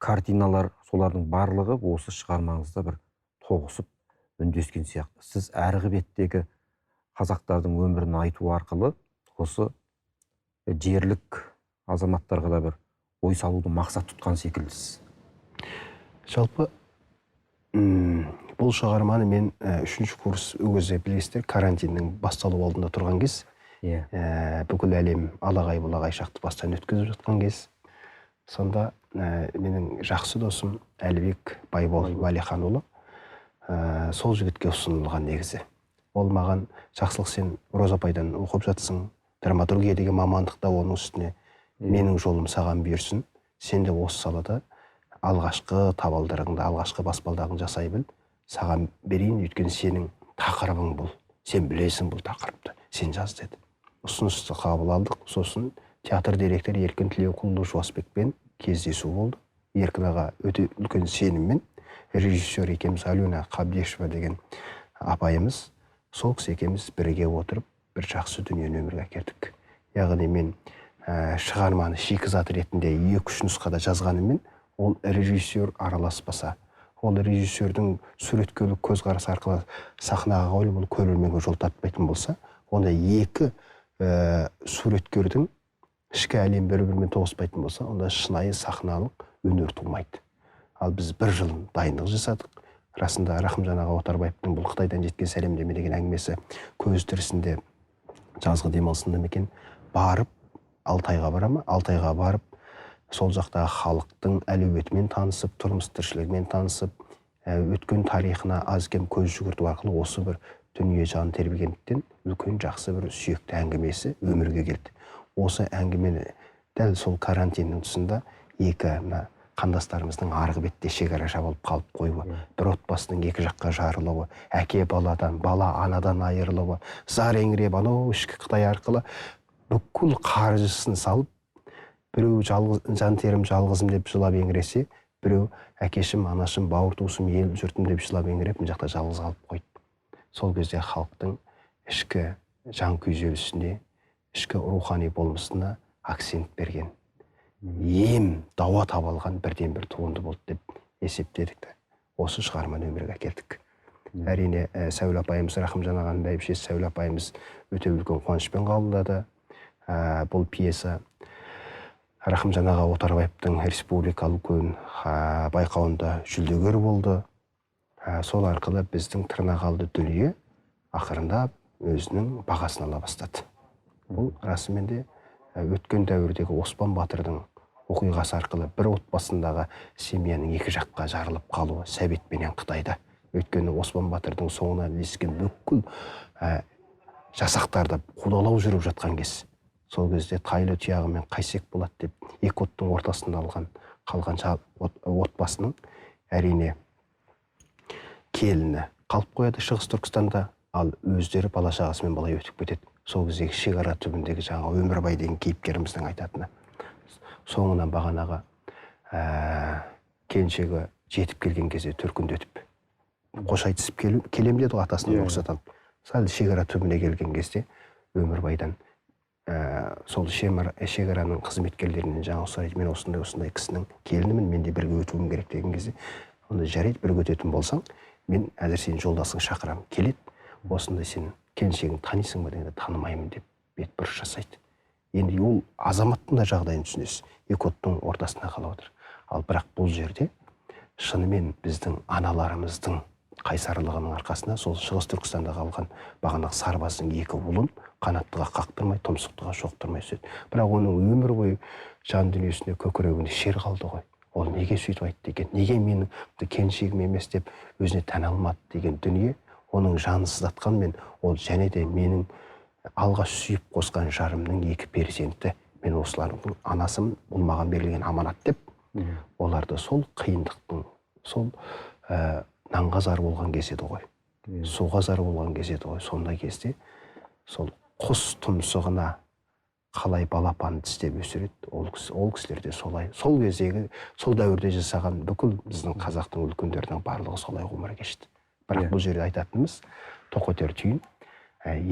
картиналар, солардың барлығы осы шығармаңызда бір тоғысып үндескен сияқты. Сіз арғы беттегі қазақтардың өмірін айту арқылы осы жерлік азаматтарға да бір ой салуды мақсат тұтқан секілдісіз. Жалпы бұл шығарманы мен 3-ші курс өзі білесіздер, карантиннің басталу алдында тұрған кез, бүкіл әлем алағай бұлағай шақты бастан өткізіп жатқан кез. Сонда менің жақсы досым Әлібек Байбол Уәлиханұлы сол жігітке ұсынылған негізі. Ол маған жақсылық, сен Роза апайдан оқып жатсың, драматургия деген мамандықта, оның үстіне менің жолым саған бұйырсын, сен де осы салада алғашқы табалдырығыңды, алғашқы баспалдағын жасай біл, саған берейін, өйткені сенің тақырыбың бұл, сен білесің бұл тақырыпты, сен жаз деді. Ұсынысты қабыл алдық. Сосын театр директоры Еркін Тілеуқұлы Жуасбекпен кездесу болды. Еркін аға өте үлкен сеніммен, режиссер екеміз Алена Қабдешева деген апайымыз, сол кісі екеміз бірге отырып бір жақсы дүниені өмірге әкелдік. Яғни мен шығарманы шикізат ретінде 2-3 нұсқада жазғанымен, ол режиссер араласпаса, ол режиссердің суреткерлік көзқарасы арқылы сахнаға қойылып, ол көрерменге жол тартпайтын болса, онда 2 суреткердің ішкі әлем бір-бірімен тоғыспайтын болса, онда шынайы сахналық өнер тумайды. Ал біз 1 жыл дайындық жасадық. Расында Рахымжан аға Отарбаевтың бұл Қытайдан жеткен сәлемдеме деген әңгімесі көз тірісінде жазғы демалысында мекен барып, Алтайға барама, Алтайға барып, сол жақтағы халықтың әлеуетімен танысып, тұрмыс тіршілігімен танысып, өткен тарихына аз кем көз жүгірту арқылы осы бір дүние жан тербегендіктен үлкен жақсы бір сүйекті әңгімесі өмірге келді. Осы әңгімені дәл сол карантиннің тұсында 2 қандастарымыздың арғы бетте шекара жабылып қалып қойуы, бір отбасының 2 жаққа жарылуы, әке баладан, бала анадан айырылуы, зар еңіреп анау ішкі Қытай арқылы бүкіл қаржысын салып, біреу жан терім жалғызым деп жылап еңіресе, біреу әкешім, анашым, бауыр туысым, ел жұртым деп жылап еңіреп, мына жақта жалғыз қалып қойды. Сол кезде халықтың ішкі жан күйзелісіне, ішкі рухани болмысына акцент берген, ем, дауа табалған бірден-бір туынды болды деп есептедік. Осы шығарманы өмірге әкелдік. Әрине, Сәуле апайымыз, Рахымжан ағаның бәйбішесі Сәуле апайымыз өте үлкен қуанышпен қабылдады. Бұл пьеса Рахымжан аға Отарбаевтың республикалық үлкен байқауында жүлдегер болды. Сол арқылы біздің тырнақалды дүние ақырындап өзінің бағасын ала бастады. Бұл расымен де өткен дәуірдегі Оспан Батырдың оқиғасы арқылы бір отбасындағы семьяның 2 жаққа жарылып қалуы Сәбетпенен Қытайда. Өйткені Оспан Батырдың соңынан ілескен бүкіл жасақтарды қудалау жүріп жатқан кез. Сол кезде тайлы тұяғымен қайсек болады деп 2 оттың ортасында қалған отбасының әрине келіні қалып қояды Шығыс Түркістанда, ал өздері бала шағасымен былай өтіп кетеді. Сол кездегі шекара түбіндегі жаңа Өмірбай деген кейіпкеріміздің айтатыны. Соңынан бағанағы келіншегі жетіп келген кезде төркіндетіп, қош айтысып келем деді атасының рұқсат алып. Сәл шекара түбіне келген кезде Өмірбайдан сол шекараның қызметкерлерінен жаңа сұрайды, мен осындай кісінің келінімін, мен де бірге өтуім керек деген кезде, онда жарайды, бірге өтетін болсаң, мен әзір сен жолдасың шақырам, келеді, осындай сен келіншегін танисың ба дегенде танымаймын деп бетбұрыс жасайды. Енді ол азаматтың да жағдайын түсінесіз, 2 оттың ортасына қалып отыр. Ал бірақ бұл жерде шынымен біздің аналарымыздың қайсарлығының арқасында сол Шығыс Түркістанда қалған бағанағы сарбаздың 2 ұлын қанаттыға қақтырмай, тұмсықтыға шоқтырмай сөйтеді. Бірақ оның өмір бойы жан дүниесінде, көкірегінде шер қалды ғой. Ол неге сөйтіп айтты екен? Неге менің келіншегім емес деп өзіне тән алмады деген дүние оның жанын сыздатқанмен, ол және де менің алғаш сүйіп қосқан жарымның 2 перзенті, мен осылардың анасымын, бұл маған берілген аманат деп, оларды сол қиындықтың, сол нанға зар болған кез еді ғой. Суға зар болған кез еді ғой. Сондай кезде сол құс тұмсығына қалай балапан тістеп өсіреді, ол кісілерде солай. Сол кездегі, сол дәуірде жасаған бүкіл біздің қазақтың үлкендердің барлығы солай ғұмыр кешті. Бірақ бұл жерде айтатынымыз тоқетер түйін,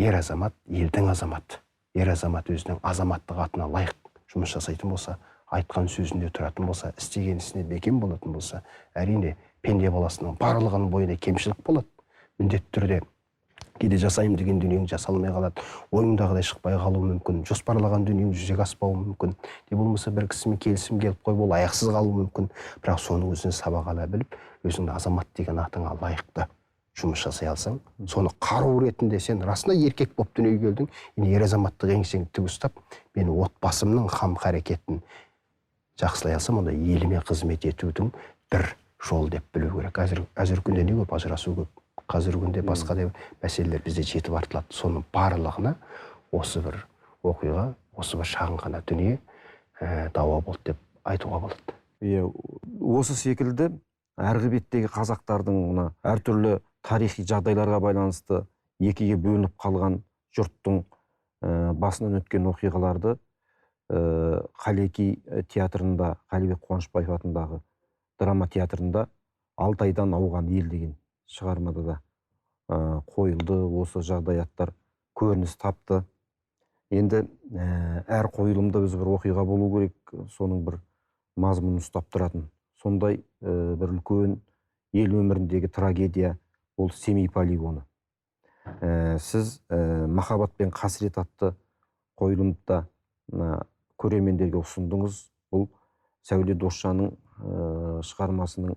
ер азамат, елдің азаматы. Ер азамат өзінің азаматтық атына лайық жұмыс жасайтын болса, айтқан сөзінде тұратын болса, істеген ісіне бекем болатын болса, әрине пенде баласының барлығының бойында кемшілік болады. Міндетті түрде кейде жасаймын деген дүниең жасалмай қалады, ойыңдағыдай шықпай қалуы мүмкін, жоспарлаған дүниең жүзеге аспауы мүмкін, не болмаса бір кісімен келісім келіп қойып, ол аяқсыз қалуы мүмкін. Бірақ соның өзіне сабақ ала біліп, өзіңді азамат деген атыңа лайықты жұмыс жасай алсаң, соны қару ретінде сен расында еркек болып дүниеге келдің, енді ер азаматтық еңсеңді тік ұстап, мен отбасымның қам-қарекетін жақсылай алсам, онда еліме қызмет етудің бір жол деп білу керек. Қазіргі күнде не көп? Ажырасу көп. Қазіргі күнде басқа да мәселелер бізде жетіп артылады. Соның барлығына осы бір оқиға, осы бір шағын ғана дүние дауа болды деп айтуға болады. Осы секілді әргі беттегі қазақтардың мына әртүрлі тарихи жағдайларға байланысты екіге бөлініп қалған жұрттың басынан өткен оқиғаларды Қалеки театрында, Қалибек Қуанышбаев атындағы драма театрында «Алтайдан ауған ел» деген шығармада да қойылды. Осы жағдаяттар көрініс тапты. Енді әр қойылымда өзі бір оқиға болу керек, соның бір мазмұнын ұстап тұратын. Сондай бір үлкен ел өміріндегі трагедия ол Семей полигоны. Сіз «Махаббат пен қасірет» атты қойылымда көрермендерге ұсындыңыз. Бұл Сәуле Досжанның шығармасының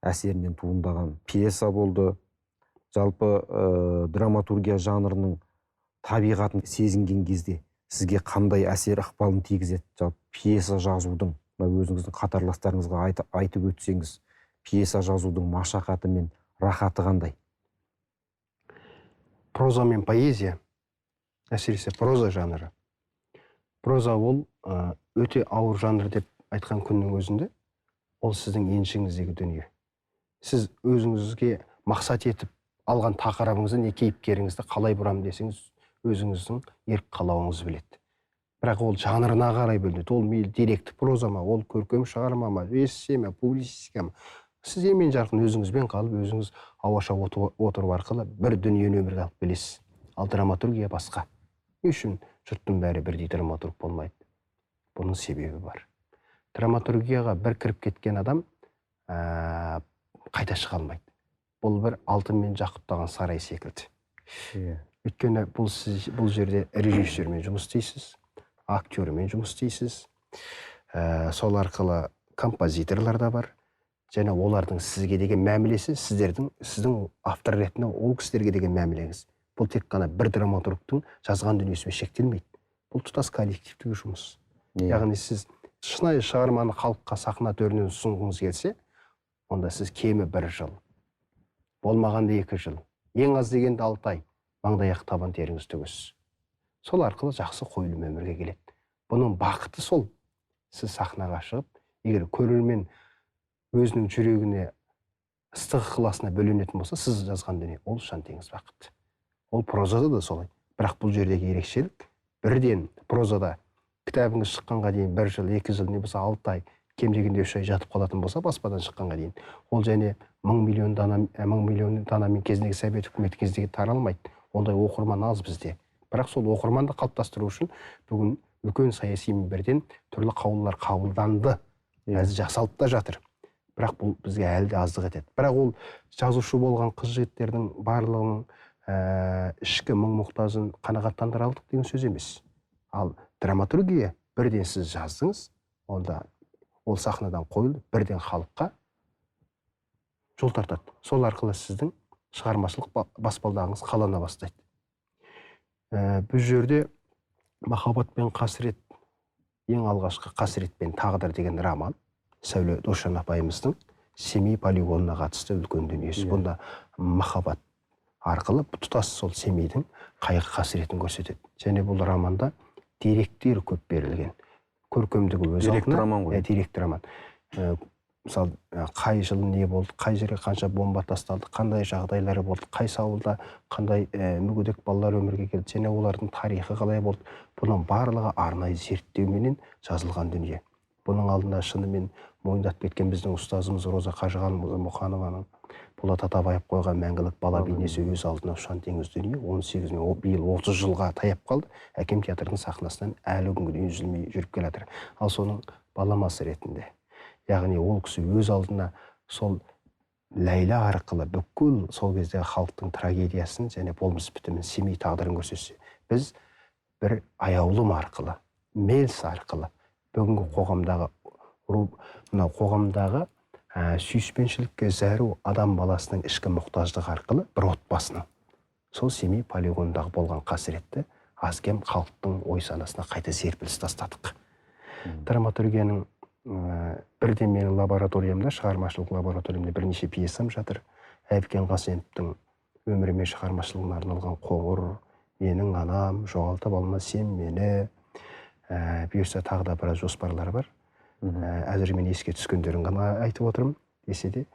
әсерінен туындаған пьеса болды. Жалпы драматургия жанрының табиғатын сезінген кезде сізге қандай әсер ықпалын тигізеді? Жалпы пьеса жазудың, өзіңіздің қатарластарыңызға айтып өтсеңіз, пьеса жазудың машақаты мен рахаты қандай? Проза мен поэзия, әсіресе проза жанры. Проза ол өте ауыр жанр деп айтқан күннің өзінде, ол сіздің еншіңіздегі дүние. Сіз өзіңізге мақсат етіп алған тақырыбыңызды, не кейіпкеріңізді қалай бұрам десеңіз, өзіңіздің ерік қалауыңыз біледі. Бірақ ол жанрына қарай бөлінеді. Ол мейлі деректі проза ма, ол көркем шығарма ма, эссе ме, публицистика ма. Сіз емен жарқын өзіңізбен қалып, өзіңіз ауаша отыру арқылы бір дүниені өмірге алып білесіз. Ал драматургия басқа. Не үшін жұрттың бәрі бірдей драматург болмайды? Бұның себебі бар. Драматургияға бір кіріп кеткен адам қайта шыға алмайды. Бұл бір алтынмен жақұттаған сарай секілді. Өйткені бұл жерде режиссермен жұмыс істейсіз, актермен жұмыс істейсіз. Сол арқылы композиторлар да бар. Және олардың сізге деген мәмілесі, сіздің автор ретінде ол кісілерге деген мәмілеңіз. Бұл тек қана бір драматургтың жазған дүниесімен шектелмейді. Бұл тұтас коллективтік жұмыс. Яғни сіз шынайы шығарманы халыққа сахна төрінен ұсынғыңыз келсе, онда сіз кемі 1 жыл, болмағанда 2 жыл, ең аз дегенде 6 ай, маңдаяқ табан теріңіз төгесіз. Сол арқылы жақсы қойылым өмірге келеді. Бұның бақыты сол. Сіз сахнаға шығып, егер көрермен өзінің жүрегіне ыстық ықыласына бөленетін болса, сіз жазған дүние ол шын теңіз бақыт. Ол прозада да солай. Бірақ бұл жердегі ерекшелік, бірден прозада кітабыңыз шыққанға дейін 1 жыл, 2 жыл, не болса 6 ай, кем дегенде 3 ай жатып қалатын болса, баспадан шыққанға дейін, ол және 1000 миллион данамен кезіндегі совет үкіметі кезіндегі таралмайды. Ондай оқырман аз бізде. Бірақ сол оқырманды қалыптастыру үшін бүгін үлкен саяси мінберден түрлі қаулылар қабылданды. Әзір жасалып та жатыр. Бірақ бұл бізге әлі де аздық етеді. Бірақ ол жазушы болған қыз-жігіттердің барлығының ішкі мұң-мұқтажын қанағаттандыра алдық деген сөз емес. Ал драматургия бірден сіз жаздыңыз, онда ол сахнадан қойылды, бірден халыққа жол тартады. Сол арқылы сіздің шығармашылық баспалдағыңыз қалана бастайды. Бұл жерде «Махаббат пен қасірет», ең алғашқы «Қасірет пен тағдыр» деген роман, Сәуле Досжан апайымыздың Семей полигонына қатысты үлкен дүниесі. Бұнда махаббат арқылы тұтас сол Семейдің қайғы қасіретін көрсетеді. Және бұл романда деректер көп берілген. Көркемдігі өз деректі роман ғой. Деректі роман. Мысалы, қай жылы не болды, қай жерге қанша бомба тасталды, қандай жағдайлары болды, қай ауылда қандай мүгедек балалар өмірге келді, және олардың тарихы қалай болды. Бұның барлығы арнайы зерттеуменен жазылған дүние. Бұның алдында шынымен мойындатып кеткен біздің ұстазымыз Роза Қажығанқызы Мұқанованың Болат Атабаев қойған мәңгілік бала бейнесі өз алдына ұшан теңіз дүние 18 мен биыл 30 жылға таяп қалды. Әкем театрының сахнасынан әлі күнге дейін үзілмей жүріп келе жатыр. Ал соның баламасы ретінде, яғни ол кісі өз алдына сол Ләйла арқылы бүкіл сол кездегі халықтың трагедиясын және болмыс бітімін, Семей тағдырын көрсетсе, біз бір аяулым арқылы, мелс арқылы бүгінгі қоғамдағы сүйіспеншілікке зәру адам баласының ішкі мұқтаждығы арқылы бір отбасының сол Семей полигонындағы болған қасіретті аз-кем халықтың ой санасына қайта серпіліс тастадық. Драматургияның бірден менің лабораториямда, шығармашылық лабораториямда бірнеше пьесам жатыр. Әбікен Қасеновтың өмірі мен шығармашылығына арналған «Қоңыр», «Менің анам», «Жоғалтып алма сен мені», бұйырса тағы да біраз жоспарлар бар. Әзір мен еске түскендерін ғана айтып отырмын. Десе де,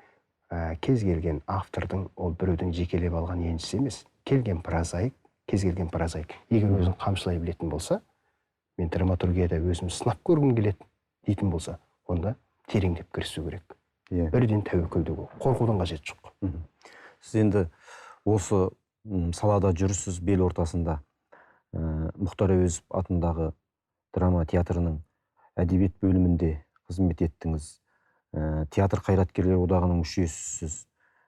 кез келген автордың ол біреудің жекелеп алған еншісі емес. Келген прозаик, кез келген прозаик. Егер өзін қамшылай білетін болса, мен драматургияда өзім сынап көргім келеді дейтін болса, онда тереңдеп кірісу керек. Бірден тәуекелдеу, қорқудың қажеті жоқ. Сіз енді осы салада жүрсіз, бел ортасында Мұхтар Әуезов атындағы драма театрының әдебиет бөлімінде қызмет еттіңіз. Театр қайраткерлер одағының мүшесісіз.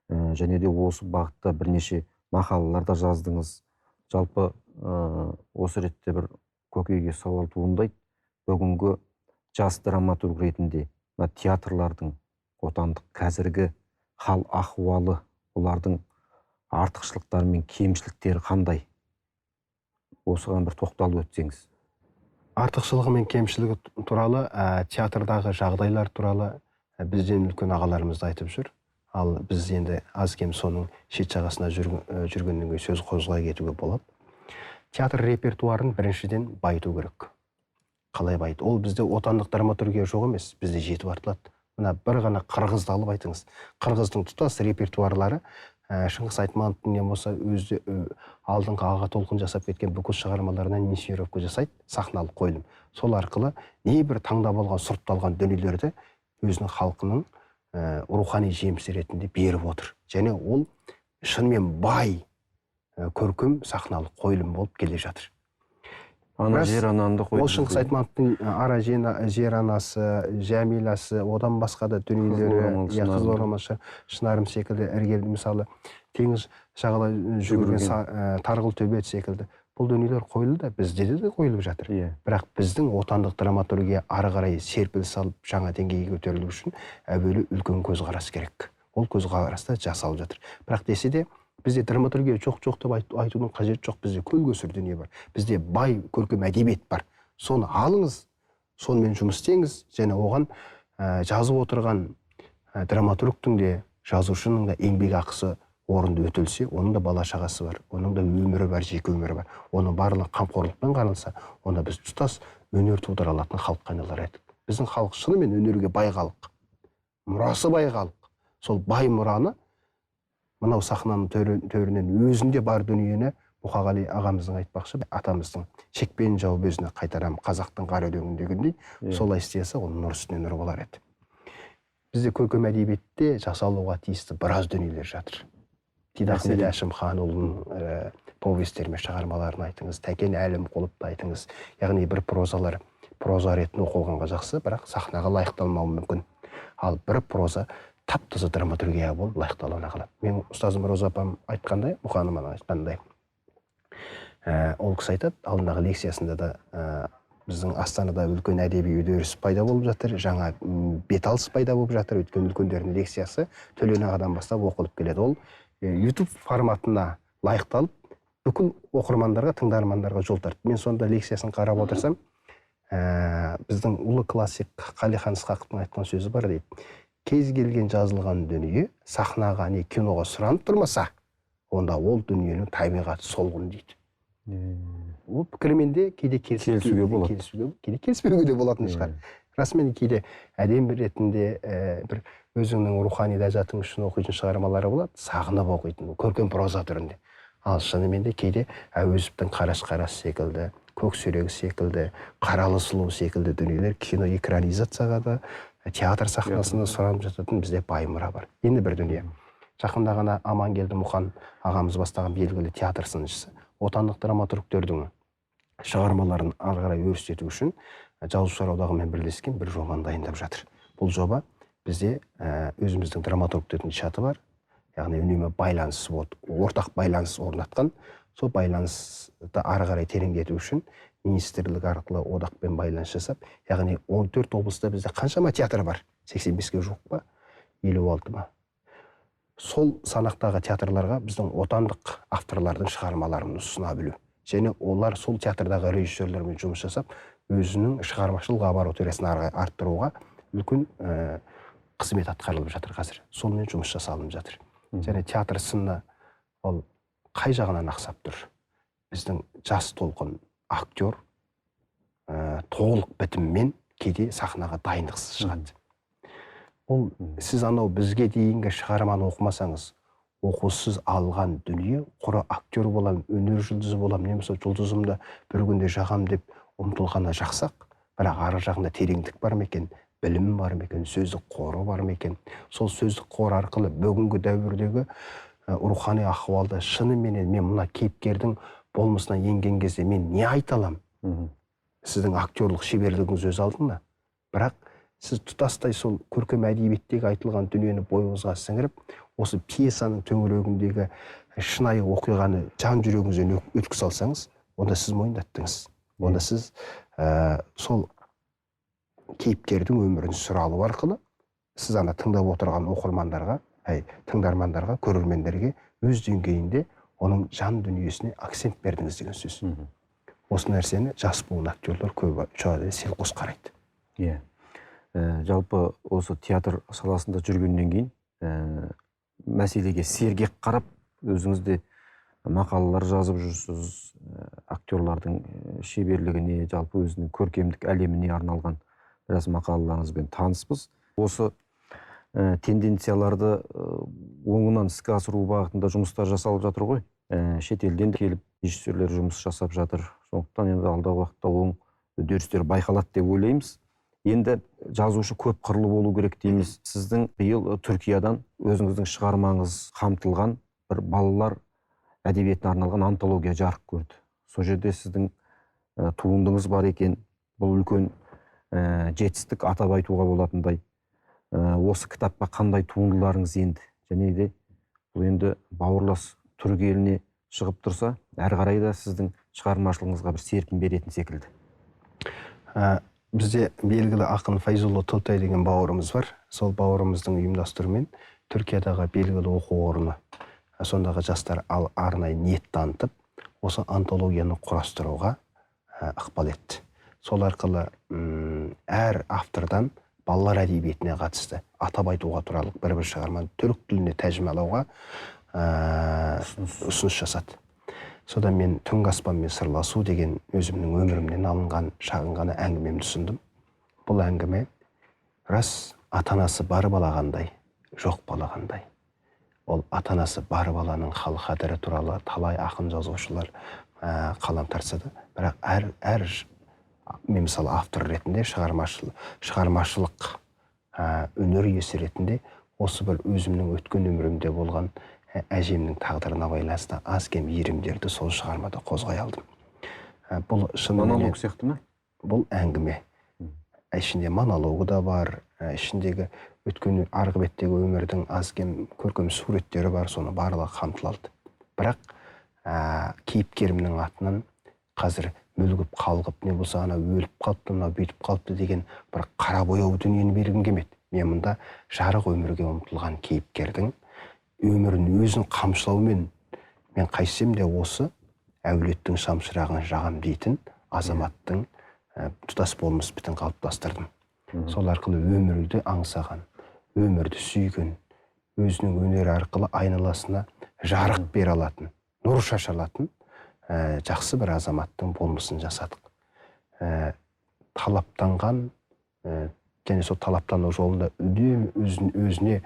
Және де осы бағытта бірнеше мақалаларда жаздыңыз. Жалпы осы ретте бір көкейге сауал туындайды. Бүгінгі жас драматург ретінде театрлардың отандық қазіргі хал ахуалы, олардың артықшылықтары мен кемшіліктері қандай? Осыған бір тоқталып өтсеңіз. Артықшылығы мен кемшілігі туралы, театрдағы жағдайлар туралы бізден үлкен ағаларымызды айтып жүр. Ал біз енді аз-кем соның шет жағасына жүргеннен кейін сөз қозғай кетуге болады. Театр репертуарын біріншіден байыту керек. Қалай байыту? Ол бізде отандық драматургия жоқ емес, бізде жетіп артылады. Мына бір ғана қырғызды алып айтыңыз. Қырғыздың тұтас репертуарлары Шыңғыс Айтмановтың не болса өзі алдыңғы аға толқын жасап кеткен бүкіл шығармаларынан инсценировка жасайды, сахналық қойылым. Сол арқылы небір таңдап алған, сұрыпталған дүниелерді өзінің халқының рухани жемісі ретінде беріп отыр. Және ол шынымен бай көркем сахналық қойылым болып келе жатыр. Ана жер ананды қойды. Ол Шыңғыс Айтмановтың ара жер анасы, Жәмиласы, одан басқа да дүниелері, Қыз орамалшы, Шынарым секілді, іргелі мысалы теңіз жағалай жүгірген Тарғыл төбет секілді. Бұл дүниелер қойылды, бізде де қойылып жатыр. Бірақ біздің отандық драматургия ары қарай серпіліс алып, жаңа деңгейге көтерілу үшін әуелі үлкен көзқарас керек. Ол көзқараста жасалып жатыр. Бірақ десе де бізде драматургия жоқ деп айтудың қажеті жоқ. Бізде көл-көсір дүние бар. Бізде бай көркем әдебиет бар. Соны алыңыз, сонымен жұмыс істеңіз, және оған жазып отырған драматургтың де, жазушының да еңбек ақысы орынды өтілсе, оның да бала шағасы бар, оның да өмірі бар, жеке өмірі бар. Оның барлығы қамқорлықпен қаралса, онда біз тұтас өнер тудыра алатын халыққа айналар едік. Біздің халық шынымен өнерге бай халық, мұрасы бай халық. Сол бай мұраны мынау сахнаның төрінен өзінде бар дүниені Мұқағали ағамыздың айтпақшы, атамыздың шекпен жауып өзіне қайтарам қазақтың қара өлеңіндегіндей, солай істесе, ол нұр үстіне нұр болар еді. Бізде көркем әдебиетте жасалуға тиісті біраз дүниелер жатыр. Дидахмет Әшімханұлының повестері мен шығармаларын айтыңыз, Тәкен Әлімқұловты айтыңыз. Яғни бір прозалар, проза ретінде оқылғанға жақсы, бірақ сахнаға лайықталмауы мүмкін. Ал бір проза тап-таза драматургия болып лайықталуына қалады. Мен ұстазым Роза апам айтқандай, Мұқанованың айтқандай, ол кісі айтады, алдындағы лекциясында да біздің Астанада үлкен әдеби үдеріс пайда болып жатыр, жаңа беталыс пайда болып жатыр, өткен үлкендердің лекциясы Төлен ағадан бастап оқылып келеді. Ол YouTube форматына лайықталып, бүкіл оқырмандарға, тыңдармандарға жол тартты. Мен сонда лекциясын қарап отырсам, біздің ұлы классик Қалихан Ысқақовтың айтқан сөзі бар дейді. Кез келген жазылған дүние сахнаға, не киноға сұранып тұрмаса, онда ол дүниенің табиғаты солғын дейді. Ол пікірмен де кейде келісуге болады. Кейде келіспеуге де болатын шығар. Расымен кейде әдем ретінде бір өзіңнің рухани ләззатың үшін оқитын шығармалары болады, сағынып оқитын, көркем проза түрінде. Ал шынымен де кейде Әуезовтің Қараш-қараш секілді, Көксерегі секілді, Қаралы сұлу секілді дүниелер кино экранизацияға да, театр сахнасында сұранып жататын бізде бай мұра бар. Енді бір дүние. Жақында ғана Амангелді Мұқан ағамыз бастаған белгілі театр сыншысы отандық драматургтердің шығармаларын ары қарай өрістету үшін жазушылар одағымен бірлескен бір жобаны дайындап жатыр. Бұл жоба бізде өзіміздің драматургтердің чаты бар, яғни үнемі байланыс, ортақ байланыс орнатқан. Сол байланысты ары қарай тереңдету үшін министрлік арқылы одақпен байланыс жасап, яғни 14 облыста бізде қаншама театр бар? 85-ге жуық па? 56 ма? Сол санақтағы театрларға біздің отандық авторлардың шығармаларын ұсына білу. Және олар сол театрдағы режиссерлермен жұмыс жасап, өзінің шығармашылық оборот-өресін арттыруға үлкен қызмет атқарылып жатыр қазір. Сонымен жұмыс жасалынып жатыр. Және театр сынына ол қай жағынан ақсап тұр? Біздің жас толқын актер толық бітіммен кейде сахнаға дайындықсыз шығады. Ол сіз анау бізге дейінгі шығарманы оқымасаңыз, оқусыз алған дүние, құра актер болам, өнер жұлдызы болам, немесе жұлдызымды бір күнде жағам деп ұмтылғаны жақсақ, бірақ ары жағында тереңдік бар ма екен, білім бар ма екен, сөздік қоры бар ма екен. Сол сөздік қор арқылы бүгінгі дәуірдегі рухани ахуалды шынымен мен мына кейіпкердің болмысына енген кезде мен не айта аламын? Сіздің актерлық шеберлігіңіз өз алдында. Бірақ сіз тұтастай сол көркем әдебиеттегі айтылған дүниені бойыңызға сіңіріп, осы пьесаның төңірегіндегі шынайы оқиғаны жан жүрегіңізден өткізе салсаңыз, онда сіз мойындаттыңыз. Онда сіз сол кейіпкердің өмірін сүре алу арқылы сіз ана тыңдап отырған оқырмандарға, тыңдармандарға, көрермендерге өз деңгейінде оның жан дүниесіне акцент бердіңіз деген сөз. Осы нәрсені жас буын актерлер көбі селқос қарайды. Иә. Жалпы осы театр саласында жүргеннен кейін мәселеге сергек қарап, өзіңізде мақалалар жазып жүрсіз, актерлардың шеберлігіне, жалпы өзінің көркемдік әлеміне арналған біраз мақалаларыңызбен таныспыз. Осы тенденцияларды оңынан іске асыру бағытында жұмыстар жасалып жатыр ғой. Шетелден келіп режиссерлер жұмыс жасап жатыр. Сондықтан енді алдағы уақытта оң үдерістер байқалады деп ойлаймыз. Енді жазушы көп қырлы болу керек дейміз. Сіздің биыл Түркиядан өзіңіздің шығармаңыз қамтылған бір балалар әдебиетіне арналған антология жарық көрді. Сол жерде сіздің туындыңыз бар екен. Бұл үлкен жетістік, атап айтуға болатындай. Осы кітапқа қандай туындыларыңыз енді? Және де бұл енді бауырлас түрік еліне шығып тұрса, әрі қарай да сіздің шығармашылығыңызға бір серпін беретін секілді. Бізде белгілі ақын Файзулла Тотай деген бауырымыз бар. Сол бауырымыздың ұйымдастыруымен Түркиядағы белгілі оқу орны, сондағы жастар арнайы ниет танытып, осы антологияны құрастыруға ықпал етті. Сол арқылы әр автордан балалар әдебиетіне қатысты атап айтуға туралы бір шығарманы түрік тіліне тәржімалауға ұсыныс жасады. Содан мен «Түнгі аспанмен сырласу» деген өзімнің өмірімнен алынған шағын ғана әңгімемді ұсындым. Бұл әңгіме рас атанасы бар бала қандай, жоқ бала қандай. Ол атанасы бар баланың хал қадірі туралы талай ақын жазушылар қалам тартса да, бірақ әр мен мысалы автор ретінде, шығармашылық өнер иесі ретінде осы бір өзімнің өткен өмірімде болған әжемнің тағдырына байланысты аз кем иірімдерді сол шығармада қозғай алдым. Бұл монолог сияқты ма? Бұл әңгіме. Ішінде монологы да бар, ішіндегі өткен арғы беттегі өмірдің аз кем көркем суреттері бар, соны барлығы қамтылды. Бірақ кейіпкерімнің атынан қазір мүлгіп қалғып, не болса ана өліп қалыпты, мына бүйтіп қалыпты деген бір қара бояу дүниені бергім келмеді. Мен мұнда жарық өмірге ұмтылған кейіпкердің өмірін өзін қамшылаумен мен қайсем де осы әулеттің шамшырағын жағам дейтін азаматтың тұтас болмыс бітін қалыптастырдым. Сол арқылы өмірді аңсаған, өмірді сүйген, өзінің өнері арқылы айналасына жарық бере алатын, нұр шаша алатын жақсы бір азаматтың болмысын жасадық. Талаптанған, және сол талаптану жолында өзіне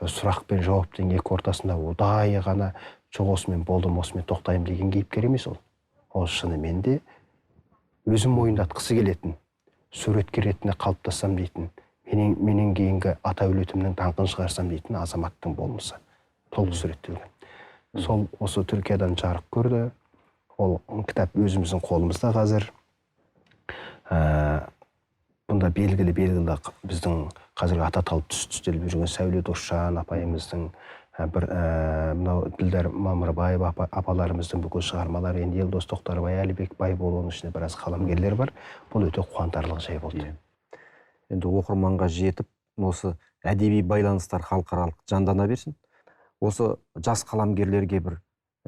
сұрақ пен жауаптың екі ортасында ұдайы ғана жоқ осымен болдым, осымен тоқтаймын деген кейіпкер емес ол. Ол шынымен де өзім мойындатқысы келетін, суреткер ретінде қалыптассам дейтін, менен кейінгі ата әулетімнің даңқын шығарсам дейтін азаматтың болмысы толық суреттелген. Сол осы Түркиядан жарық көрді. Ол кітап өзіміздің қолымызда қазір. Бұнда белгілі біздің қазіргі ата талып түстеліп жүрген Сәуле Досжан апайымыздың, мынау Ділдар Мамырбаев апаларымыздың бүкіл шығармалары, енді Елдос Тоқтарбай, Әлібек Байболұлының ішінде біраз қаламгерлер бар. Бұл өте қуантарлық жай болды. Енді оқырманға жетіп, осы әдеби байланыстар халықаралық жандана берсін. Осы жас қаламгерлерге бір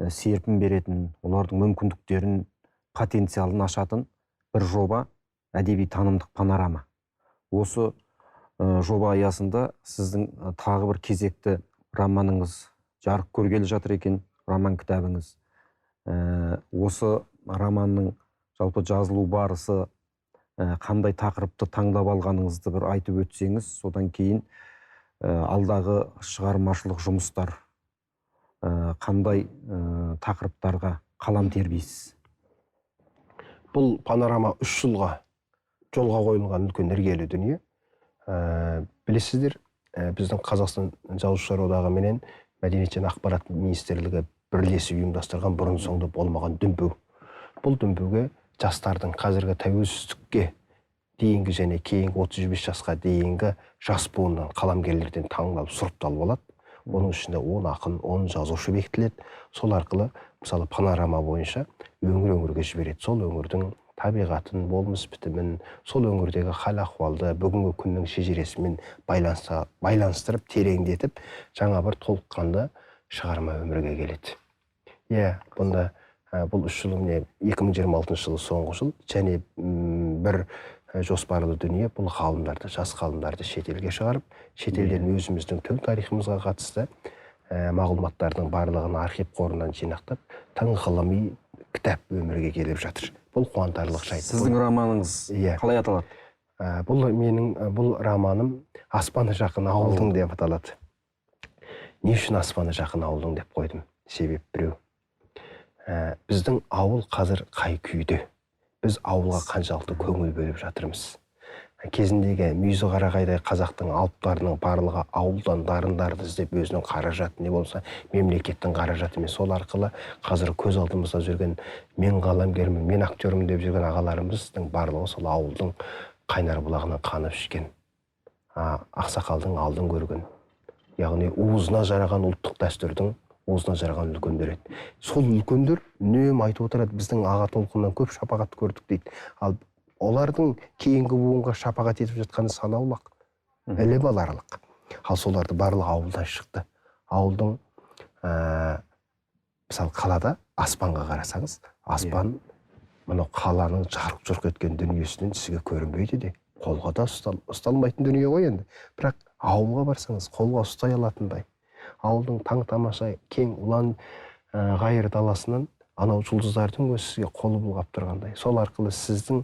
серпін беретін, олардың мүмкіндіктерін, потенциалын ашатын бір жоба әдеби танымдық панорама. Осы жоба аясында сіздің тағы бір кезекті романыңыз жарық көргелі жатыр екен, роман кітабыңыз. Осы романның жалпы жазылу барысы, қандай тақырыпты таңдап алғаныңызды бір айтып өтсеңіз, содан кейін алдағы шығармашылық жұмыстар қандай тақырыптарға қалам тербейсіз? Бұл панорама 3 жылға жолға қойылған үлкен іргелі дүние. Білесіздер, біздің Қазақстан Жазушылар одағы менен Мәдениет және ақпарат министрлігі бірлесіп ұйымдастырған бұрын соңды болмаған дүмпу. Бұл дүмпуге жастардың қазіргі тәуелсіздікке дейінгі және кейінгі 35 жасқа дейінгі жас буыннан қаламгерлерден таңдалып сұрыпталып алады. Оның ішінде 10 ақын, 10 жазушы бекітіледі. Сол арқылы мысалы панорама бойынша өңір-өңірге жібереді. Сол өңірдің табиғатын, болмыс бітімін, сол өңірдегі хал ахуалды бүгінгі күннің шежіресімен байланыстырып, тереңдетіп, жаңа бір толыққанды шығарма өмірге келеді. Бұнда бұл 3 жыл, 2026 жылы соңғы жыл, және бір жоспарлы дүние бұл ғалымдарды, жас ғалымдарды шетелге шығарып, шетелден өзіміздің төл тарихымызға қатысты мағлұматтардың барлығын архив қорынан жинақтап, тың ғылыми кітап өмірге келіп жатыр. Бұл қуантарлық жайт. Сіздің романыңыз қалай аталады? Бұл романым «Аспаны жақын ауылдың» деп аталады. Не үшін «Аспаны жақын ауылдың» деп қойдым? Себеп біреу. Біздің ауыл қазір қай күйде? Біз ауылға қаншалықты көңіл бөліп жатырмыз? Кезіндегі Мүйізі Қарағайдай қазақтың алыптарының барлығы ауылдан дарындарды іздеп өзінің қаражаты, не болса мемлекеттің қаражаты емес. Сол арқылы қазір көз алдымызда жүрген мен қаламгермін, мен актермін деп жүрген ағаларымыздың барлығы сол ауылдың қайнар бұлағынан қанып ішкен, ақсақалдың алдын көрген, яғни уызына жараған ұлттық дәстүрдің уызына жараған үлкендер еді. Сол үлкендер үнемі айтып отырады, біздің аға толқыннан көп шапағат көрдік дейді. Ал олардың кейінгі буынға шапағат етіп жатқаны санаулық, іліп аларлық. Ал соларды барлығы ауылдан шықты. Ауылдың, мысалы қалада аспанға қарасаңыз, аспан мынау қаланың жарық-жұрқ еткен дүниесінен сізге көрінбейді де, қолға да ұсталмайтын дүние ғой енді. Бірақ ауылға барсаңыз, қолға ұстай алатындай. Ауылдың таң тамаша кең ұлан ғайыр даласынан анау жұлдыздардың өзі сізге қолы бұлғап тұрғандай. Сол арқылы сіздің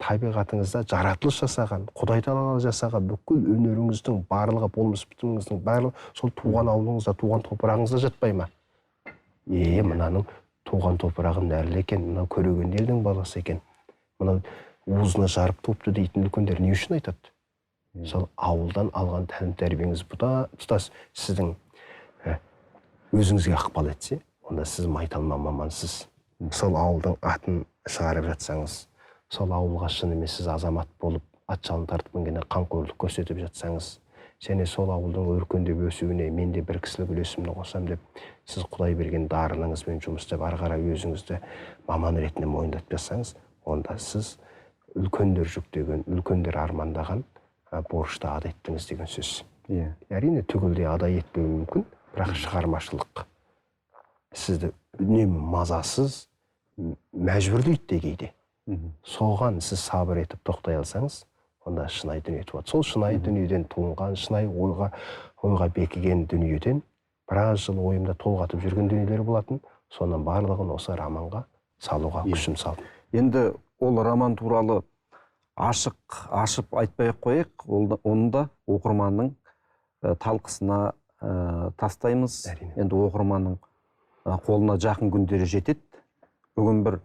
табиғатыңызда жаратылыс жасаған, Құдай тағала жасаған бүкіл өнеріңіздің барлығы, болмыс бітіміңіздің барлығы сол туған ауылыңызда, туған топырағыңызда жатпай ма? Мынаның туған топырағы нәрлі екен, мынау көреген елдің баласы екен, мынау уызына жарып туыпты дейтін үлкендер не үшін айтады? Сол ауылдан алған тәлім тәрбиеңіз тұтас сіздің өзіңізге ықпал етсе, онда сіз майталман мамансыз. Сол ауылдың атын шығарып жатсаңыз, сол ауылға шынымен сіз азамат болып, ат жалын тартып мінгенде қамқорлық көрсетіп жатсаңыз, және сол ауылдың өркендеп өсуіне мен де бір кісілік үлесімді қосам деп, сіз Құдай берген дарыныңызбен жұмыс істеп, ары қарай өзіңізді маман ретінде мойындатып жатсаңыз, онда сіз үлкендер жүктеген, үлкендер армандаған борышты ада еттіңіз деген сөз. Әрине түгелдей ада етпеуі мүмкін, бірақ шығармашылық сізді үнемі мазасыз, мәжбүрлейді де кейде. Соған сіз сабыр етіп тоқтай алсаңыз, онда шынайы дүние туады. Сол шынайы дүниеден туынған, шынайы ойға бекіген дүниеден біраз жыл ойымда толғатып жүрген дүниелер болатын. Соның барлығын осы романға салуға күшім салдым. Енді ол роман туралы ашып айтпай-ақ қояйық, оны да оқырманның талқысына тастаймыз. Енді оқырманның қолына жақын күндері жетеді. Бүгін бір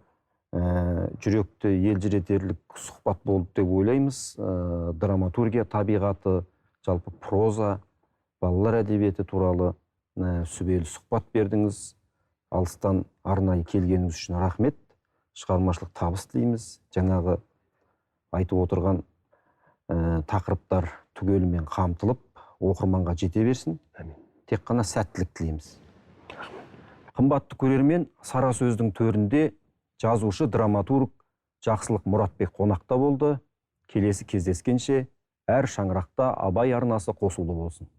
жүректі елжіретерлік сұхбат болды деп ойлаймыз. Драматургия табиғаты, жалпы проза, балалар әдебиеті туралы сүбелі сұхбат бердіңіз. Алыстан арнайы келгеніңіз үшін рахмет. Шығармашылық табыс тілейміз. Жаңағы айтып отырған тақырыптар түгелімен қамтылып, оқырманға жете берсін. Тек қана сәттілік тілейміз. Қымбатты көрермен, Сара сөздің төрінде жазушы, драматург Жақсылық Мұратбек қонақта болды. Келесі кездескенше әр шаңырақта Абай арнасы қосулы болсын.